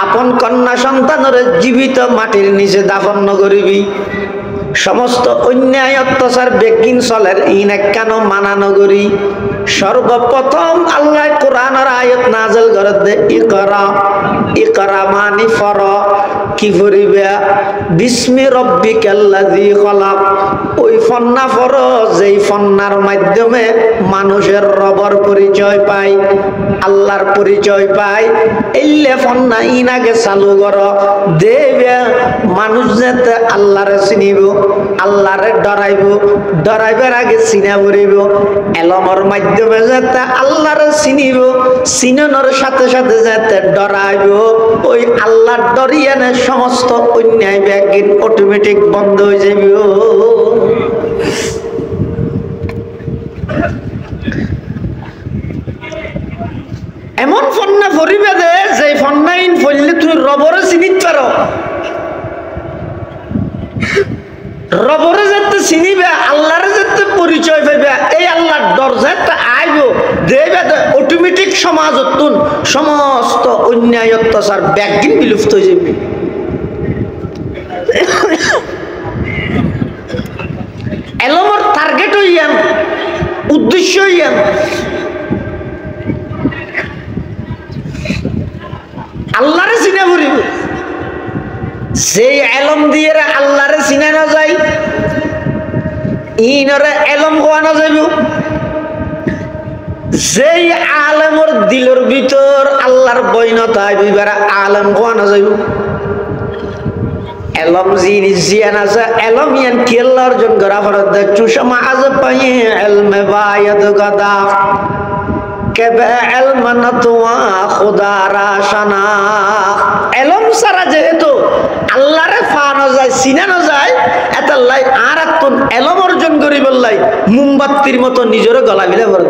আপন কন্যা সন্তানের জীবিত মাটির নিচে দাফন নগরিবি, সমস্ত অন্যায় অত্যাচার বেগিন চলের ইন কেন মানা নগরী। সর্বপ্রথম আল্লাহ কোরআনের আয়াত নাযিল করে দে ইকরা, ইকরা মানি ফর কি করিবে বিস্মি রব্বিকাল্লাযী খলাক, ওই ফন্না ফর যেই ফন্নার মাধ্যমে মানুষের রবের পরিচয় পায়, আল্লাহর পরিচয় পায়। এইলে ফন্না ইনাকে চালু কর দেবে মানুষ যাতে আল্লাহরে চিনিব, আল্লাহরে ডরাইব, ডরাইবার আগে চিনা পড়িব, এলমর মাধ্যমে যাতে আল্লাহরে চিনিব, চিনানোর সাথে সাথে যাতে ডরাইব, ওই আল্লাহর ডরিয়ানে সমস্ত অন্যায় ব্যাগিন অটোমেটিক বন্ধ হয়ে যাবে। এমন ফন্না ফরিবে দে যে ফন্নাইন ফললে তুমি রবরে চিনিতে পারো, রবরে যাতে চিনিবে, আল্লাহরে যাতে পরিচয় পাইবে, এই আল্লাহর দরজাটা আইব দেবে অটোমেটিক সমাজতুন সমস্ত অন্যায় অত্যাচার ব্যাগিন বিলুপ্ত হয়ে যাবে। এলমর টার্গেট হইয়ান, উদ্দেশ্য হইয়ান আল্লাহরে চিনা পড়িব। সেই এলম দিয়ে আল্লাহরে চিনানো যায়, ইনরে এলম খোয়ানো যাইব। যেই আলেমর দিলের ভিতর আল্লাহর বৈনতা বিবার আলেম খোয়ানো যাইব। এলম জিনিস জিয়ান আছে, এলম ইয়ান কি আল্লাহ অর্জন করা ফরত দেখছু সমা আজ পাই এলমে বায়াদ গাদা কেবে এলম না তোয়া খোদারা শানা। এলম সারা যেহেতু আল্লাহরে ফানো যায়, চিনানো যায়, এটা লাই আর একটু এলম অর্জন করি বললাই মোমবাতির মতো নিজের গলা মিলে ভরে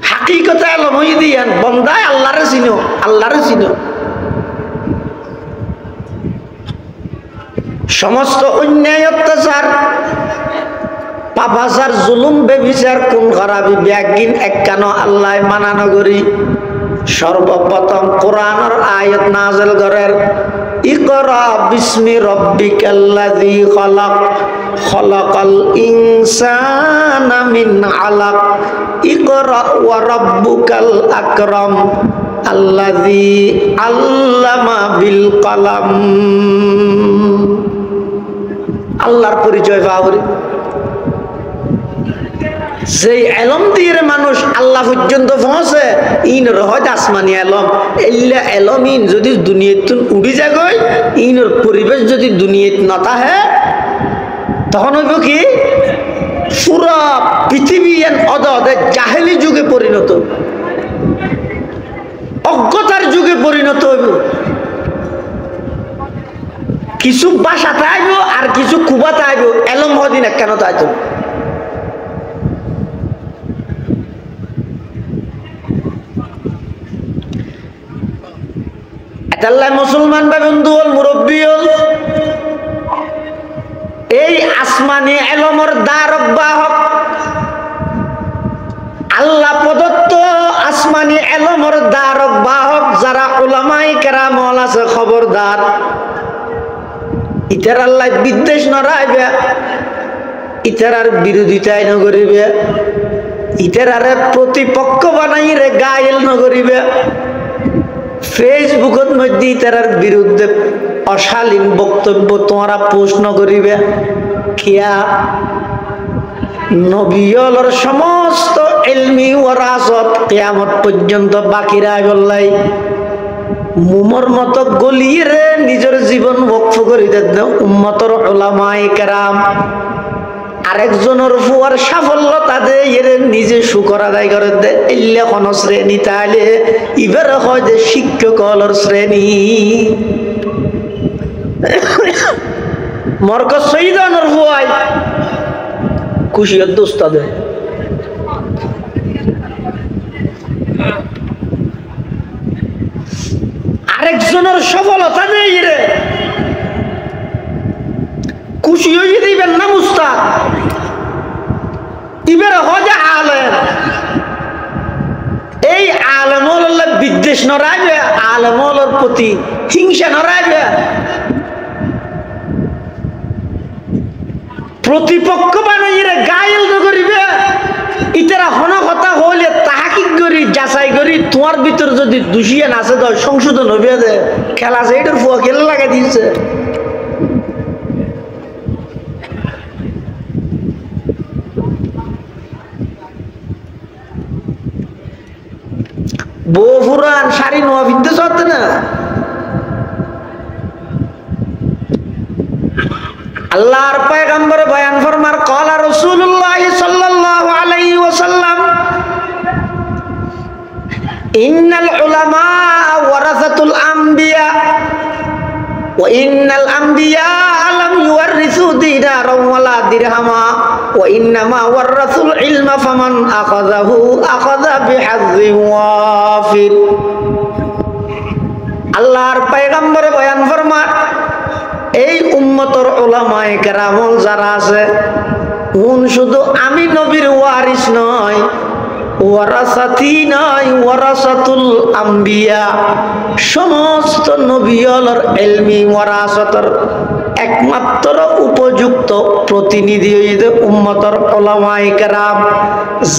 হাকিকতে এলম হই দিয়ান বন্দায় আল্লাহরে চিনো, আল্লাহরে চিনো। সমস্ত অন্যায় অত্যাচার পাপাচার জুলুম বেবিচার কোন খারাপি ব্যাগিন একখানো আল্লাহ মানানো করি। সর্বপ্রথম কোরআনের আয়াত নাযিল করেন ইকরা বিস্মি রব্বিকাল্লাযী খলাক, খলাকাল ইনসানা মিন আলাক, ইকরা ওয়া রাব্বুকাল আকরাম আল্লাযী আল্লামা বিল কলম। আল্লাহর পরিচয় পাওয়া, যেই এলম দিয়ে মানুষ আল্লাহ পর্যন্ত পৌঁছে, ইন রহজ আসমানি এলম। এল্লা এলম ইন যদি দুনিয়াত উড়ি যাগয়, ইনর পরিবেশ যদি দুনিয়াত নতাহে, তখন হইব কি পুরা পৃথিবী অদে জাহেলি যুগে পরিণত, অজ্ঞতার যুগে পরিণত হইব। কিছু বাসাতে আইব আর কিছু কুবাতে আইব, এলম হদিন কেন তাইতো। এটাল্লাই মুসলমান বা বন্ধু হল, মুরব্বী হল, এই আসমানি এলমর দ্বারক বাহক আল্লাহ প্রদত্ত আসমানি এলমর দ্বারক বাহক যারা উলামায়ে কেরাম আছে, খবরদার ইতার আল্লাহ বিদ্বেষ নরাইবে, ইতার আর বিরোধিতায় নগরিবে। ইতারে প্রতিপক্ষ বানাই রে গায়েল নগরিবে ফেসবুকের মধ্যে ইতার বিরুদ্ধে অশালীন বক্তব্য তোমরা প্রশ্ন করিবে কিয়া নবীর সমস্ত ইলমি ওয়ারাসত কিয়ামত পর্যন্ত বাকি রাখলাই মুমর মতো গলিয়ে রে নিজের জীবন ওয়াকফ করে দেন উম্মতর উলামায়ে কেরাম আরেকজনের ফুয়ার সাফল্য তাদের এর নিজে শুকর আদায় করে দেয় এলে কোন শ্রেণী তাহলে এবার হয় যে শিক্ষক হলর শ্রেণী মর্ক সৈদানোর ফুয়াই খুশিয়ার দোস্ত দেয় আরেকজনের সফলতা দেয় রে খুশি হয়ে দিবেন না মুস্তাদ এবার হজে আলেম এই আলেমল বিদ্বেষ নড়াইবে আলেমলের প্রতি হিংসা নড়াইবে প্রতিপক্ষ বানাইরে গায়েল নগরিবে ইতারা হন কথা হইলে তাহাকিক করি যাচাই করি তোমার ভিতর যদি দুষিয়ে নাচে তো সংশোধন হবে দে খেলা আছে এটার ফুয়া খেলা লাগাই দিয়েছে বউ ফুরান শাড়ি নোয়া ভিনতে চলতে না আল্লাহর পয়গম্বর বয়ান ফরমার ক্বালা রাসূলুল্লাহ সাল্লাল্লাহু আলাইহি ওয়াসাল্লাম ইন্নাল উলামা ওয়ারাসাতুল আমবিয়া ওয়া ইন্নাল আমবিয়া লাম ইউরিসু দিনারাও ওয়ালা দিরহামা ওয়া ইন্নামা ওয়ারাসুল ইলমা ফামান আখাযাহু আখাযা বিহাযযিন ওয়াফির আল্লাহর পয়গম্বর বয়ান ফরমার এই উম্মতর উলামায়ে কেরাম যারা আছে উন শুধু আমি নবীর ওয়ারিস নয় ওয়ারাসাতি নয় ওয়ারাসাতুল আম্বিয়া সমস্ত নবীর ইলমি ওয়ারাসাতর একমাত্র উপযুক্ত প্রতিনিধি হইতে উম্মতর উলামায়ে কেরাম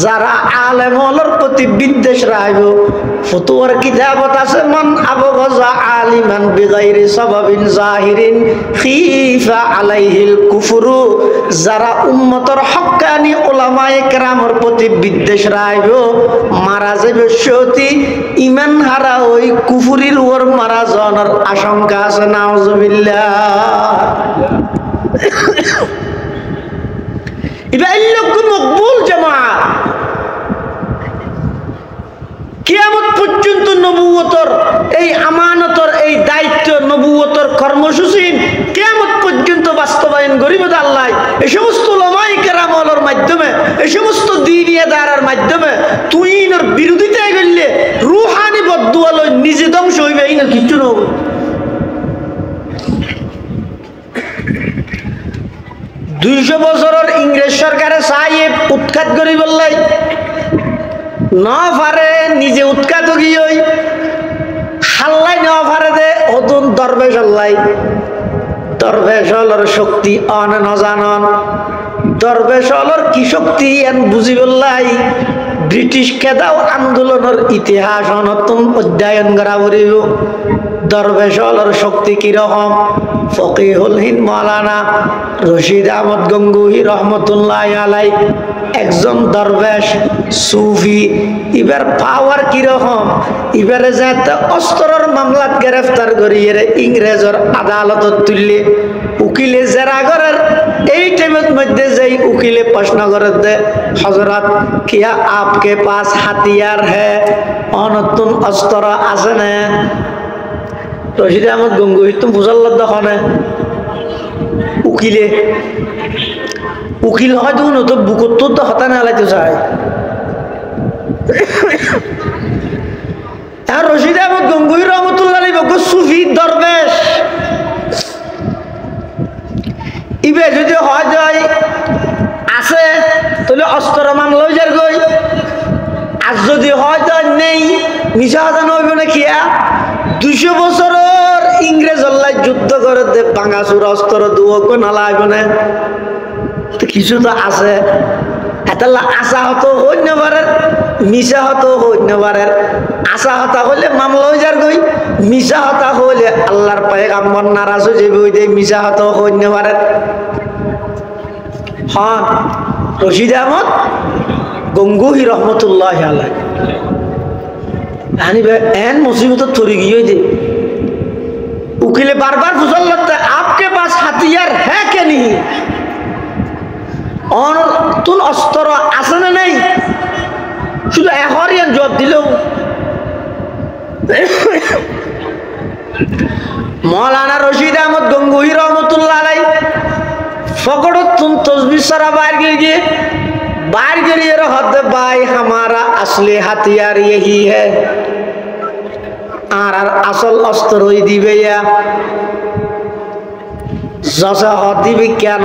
যারা আলেম হলর প্রতি বিদ্বেষ রাখব ফতোয়ার কিতাবত আছে মান আবগযা আলিমান বিগাইরি সাবাবিন জাহিরিন খিফা আলাইহিল কুফরু যারা উম্মতর হক্কানি উলামায়ে কেরামের প্রতি বিদ্বেষ রাখব মারা যাবে সতি ঈমান হারা ওই কুফরির ওর মারা যাওয়ার আশঙ্কা আছে নাউজুবিল্লাহ এটা লোক মকবুল জামাত কিয়ামত পর্যন্ত নবুয়তর এই আমানতর এই দায়িত্ব নবুয়তর কর্মসূচি কিয়ামত পর্যন্ত বাস্তবায়ন করিবে আল্লাহ এই সমস্ত উলামায়ে কেরামের মাধ্যমে এই সমস্ত দ্বীনিয়া দারার মাধ্যমে তুই ইনর বিরোধিতা করলে রূহানি বদদুয়া লই নিজে ধ্বংস হইবে ইনর কিছু না হবে 200 বছরের ইংরেজ সরকারে সাহেব উৎখাত করি বললাই না পারে নিজে উৎখাত গিয়ে হাল্লাই না পারে দে অতুন দরবেশ আল্লাই দরবেশ হলর শক্তি অন নজানন দরবেশ হলর কি শক্তি এন বুঝি বললাই ব্রিটিশ খেদাও আন্দোলনের ইতিহাস নতুন অধ্যয়ন করা পড়িব দরবেশ হলর শক্তি কিরকম ফকিহুল হিন্দ মাওলানা রশিদ আহমদ গঙ্গুহি রহমতুল্লাহ আলাই একজন দরবেশ সুফি এবার পাওয়ার কিরকম এবারে যাতে অস্ত্রের মামলাত গ্রেফতার করিয়ে ইংরেজের আদালতত তুললে উকিলে জেরা করার এই টাইমের মধ্যে যাই উকিলে প্রশ্ন করে দে হযরত কিয়া आपके पास हथियार है অনতুন অস্ত্র আছে না রশিদ আহমদ গঙ্গুহি তুমি বুঝাল্লাহ দেখো না উকিল হয়তো তো বুকত তো হতা না লাইতে চায় আর রশিদ আহমদ গঙ্গুহি রহমতুল্লাহ আলাইহি বকো সুফি দরবেশ ইবে যদি হয় যায় আছে তাহলে অস্ত্র মামলা হয়ে যার গই আর যদি হয় যায় নেই মিশা হাজান হইব না কিয়া 200 বছরের ইংরেজ আল্লাহ যুদ্ধ করে দে ভাঙাচুর অস্ত্র দুও নালা হইব না তো কিছু তো আছে এতাল্লা আশা হতো হইন পারে, মিশা হতো হইন পারে। আশা হতা হইলে মামলা হয়ে যার গই, মিশা হতা হইলে আল্লাহর পয়গাম্বর নারাজ হয়ে যাবে, ওই মিশা হতো হইন পারে। হন রশিদ আহমদ গঙ্গুহি রহমতুল্লাহ আলাইহি হানি एन मुसीबत थोड़ी गई दे उकिले बार-बार फुसल लगता है आपके पास हथियार है क्या नहीं और तुम अस्त्र आसन नहीं शुद्ध एहरियन जवाब दिलो मौलाना रशीद अहमद गंगोही रहमतुल्लाह अलैहि फकड़ो तुम तस्बीह सरा बाहर गिर बाहर गिरिए हद भाई हमारा असली हथियार यही है আর আসল অস্ত্রই দিবে জসা হদ দিবে কেন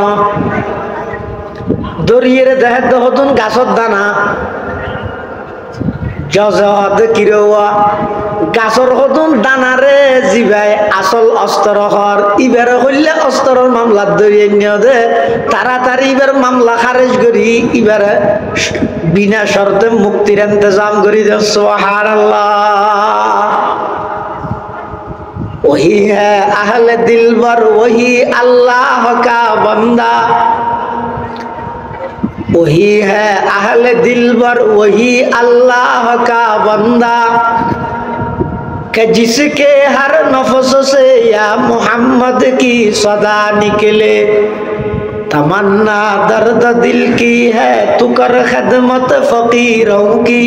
দরিয়ে দেহে হতুন গাছর দানা জসা হদ কিরোয়া গাছর হতুন দানারে জিবাই আসল অস্ত্র হর ইবার হইলে অস্ত্রর মামলা দরিয়ে নিয়ে দে তাড়াতাড়ি এবার মামলা খারেজ করি এবার বিনা শর্তে মুক্তির ইন্তজাম করি দে সুবহানাল্লাহ वही है अहल दिलबर वही अल्लाह का बंदा वही है अहल दिलबर वही अल्लाह का बंदा कि जिसके हर नफ्स से या मोहम्मद की सदा निकले तमन्ना दर्द दिल की है तू कर खदमत फकीरों की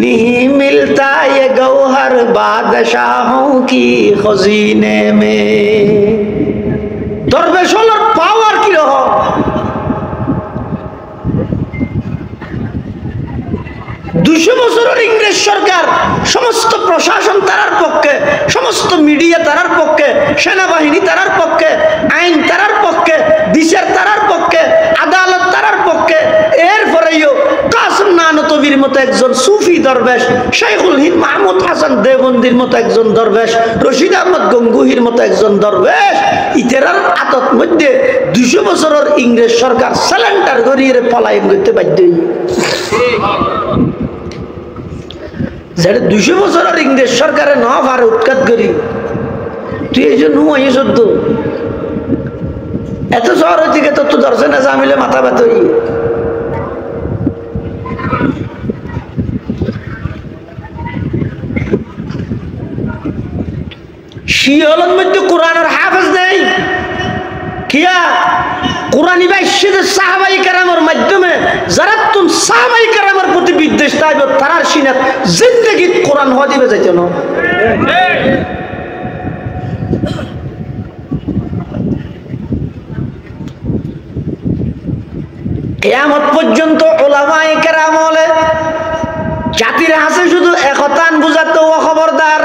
नहीं मिलता ये गौहर बादशाहों की खजीने में दरवेशों पावर की रहो 200 বছরের ইংরেজ সরকার সমস্ত প্রশাসন তারার পক্ষে সমস্ত মিডিয়া তারার পক্ষে সেনাবাহিনী তারার পক্ষে আইন তারার পক্ষে বিচার তারার পক্ষে আদালত তারার পক্ষে এরপরেও কাসিম নানতবীর মতো একজন সুফি দরবেশ শাইখুল হিন্দ মাহমুদ হাসান দেওবন্দির মতো একজন দরবেশ রশিদ আহমদ গঙ্গুহির মতো একজন দরবেশ ইতেরার আতত মধ্যে 200 বছরের ইংরেজ সরকার সালেন্ডার করিয়ে পলায়ন করতে বাধ্য যেটা 200 বছরের ইংরেজ সরকারে ন পারে উৎখাত করি তুই এই জন্য সত্য এত শহর থেকে তো দর্শন আছে আমিলে মাথা ব্যথা হই শিয়ালের মধ্যে কোরআনের হাফেজ নেই কিয়া কোরআনী বাইশে সাহাবাই কেরামের মাধ্যমে যারা তুম সাহাবাই কেরামের প্রতি বিদ্বেষ তাইব তারার সিনাত জিন্দেগীত কোরআন হওয়া দিবে যাইতে না কিয়ামত পর্যন্ত উলামায়ে কেরাম হলে জাতির হাসে শুধু একতান বুঝাতে ও খবরদার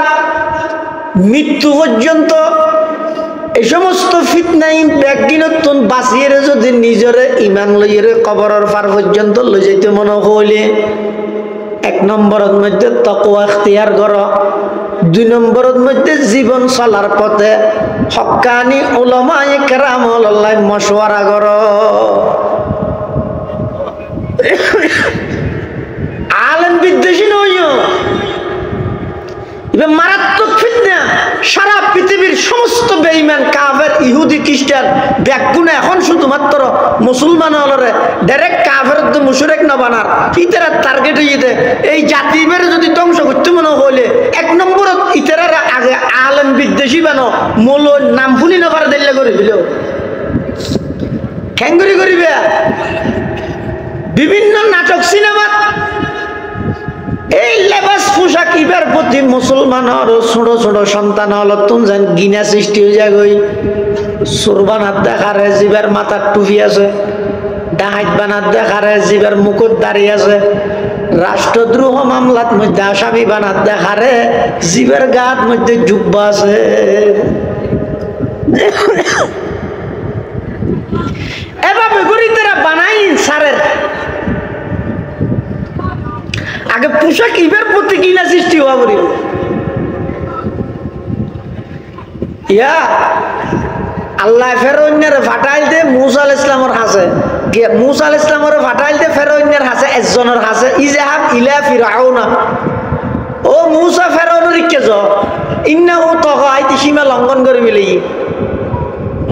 মৃত্যু পর্যন্ত এই সমস্ত ফিতনাই ব্যাগিনতন বাঁচিয়ে যদি নিজরে ইমান লইরে কবরের পার পর্যন্ত লই যাইতে মনে হইলে 1 নম্বরের মধ্যে তাকওয়া ইখতিয়ার করো 2 নম্বরের মধ্যে জীবন চলার পথে হক্কানি উলামায়ে কেরামর লয় মশওয়ারা করো আলেম বিদ্বেষী নইও এবার মারাত্মক ফিতনা সারা পৃথিবীর সমস্ত বেঈমান কাফের ইহুদি খ্রিস্টান ব্যাকুনে এখন শুধুমাত্র মুসলমান হলরে ডাইরেক্ট কাফের তো মুশরিক না বানার ইতারা টার্গেট হইতে এই জাতিবের যদি ধ্বংস করতে মনে হইলে 1 নম্বর ইতারা আগে আলেম বিদ্বেষী বানো মোল নাম শুনি না পারে দিলে করে দিল খ্যাঙ্গুরি করিবে বিভিন্ন নাটক সিনেমা এই লেবাস পোশাক ইবার প্রতি মুসলমানের ছোট ছোট সন্তান হলো তুমি জান গিনা সৃষ্টি হয়ে যায় গই সুরবানাত দেখারে জিবার মাথার টুপি আছে ডাহাত বানাত দেখারে জিবার মুকুট দাঁড়িয়ে আছে রাষ্ট্রদ্রোহ মামলাত মধ্যে আসামি বানাত দেখারে জিবার গাত মধ্যে জুব্বা আছে এভাবে করি তারা বানাই সারের আগে পোশাক ইবার প্রতি কিনা সৃষ্টি হওয়া করি ইয়া আল্লাহ ফেরৌনের ফাটাইল দে মুসা আলাইহিস ইসলামের হাসে মুসা আলাইহিস ইসলামের ফাটাইল দে ফেরৌনের হাসে একজনের হাসে ইজাহাব ইলা ফিরাউনা ও মুসা ফেরৌনের কে য ইন্নাহু তাগা আইতি সীমা লঙ্ঘন করে মিলি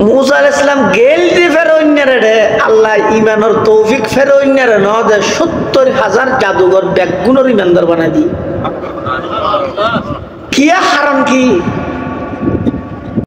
মুসা আলাইহিস সালাম গেল দি ফেরৌনের রে আল্লাহ ঈমানের তৌফিক ফেরৌনের ন দে ৭০,০০০ জাদুঘর ব্যাগুনের ইমানদার বানাই দি কিয়া হারাম কি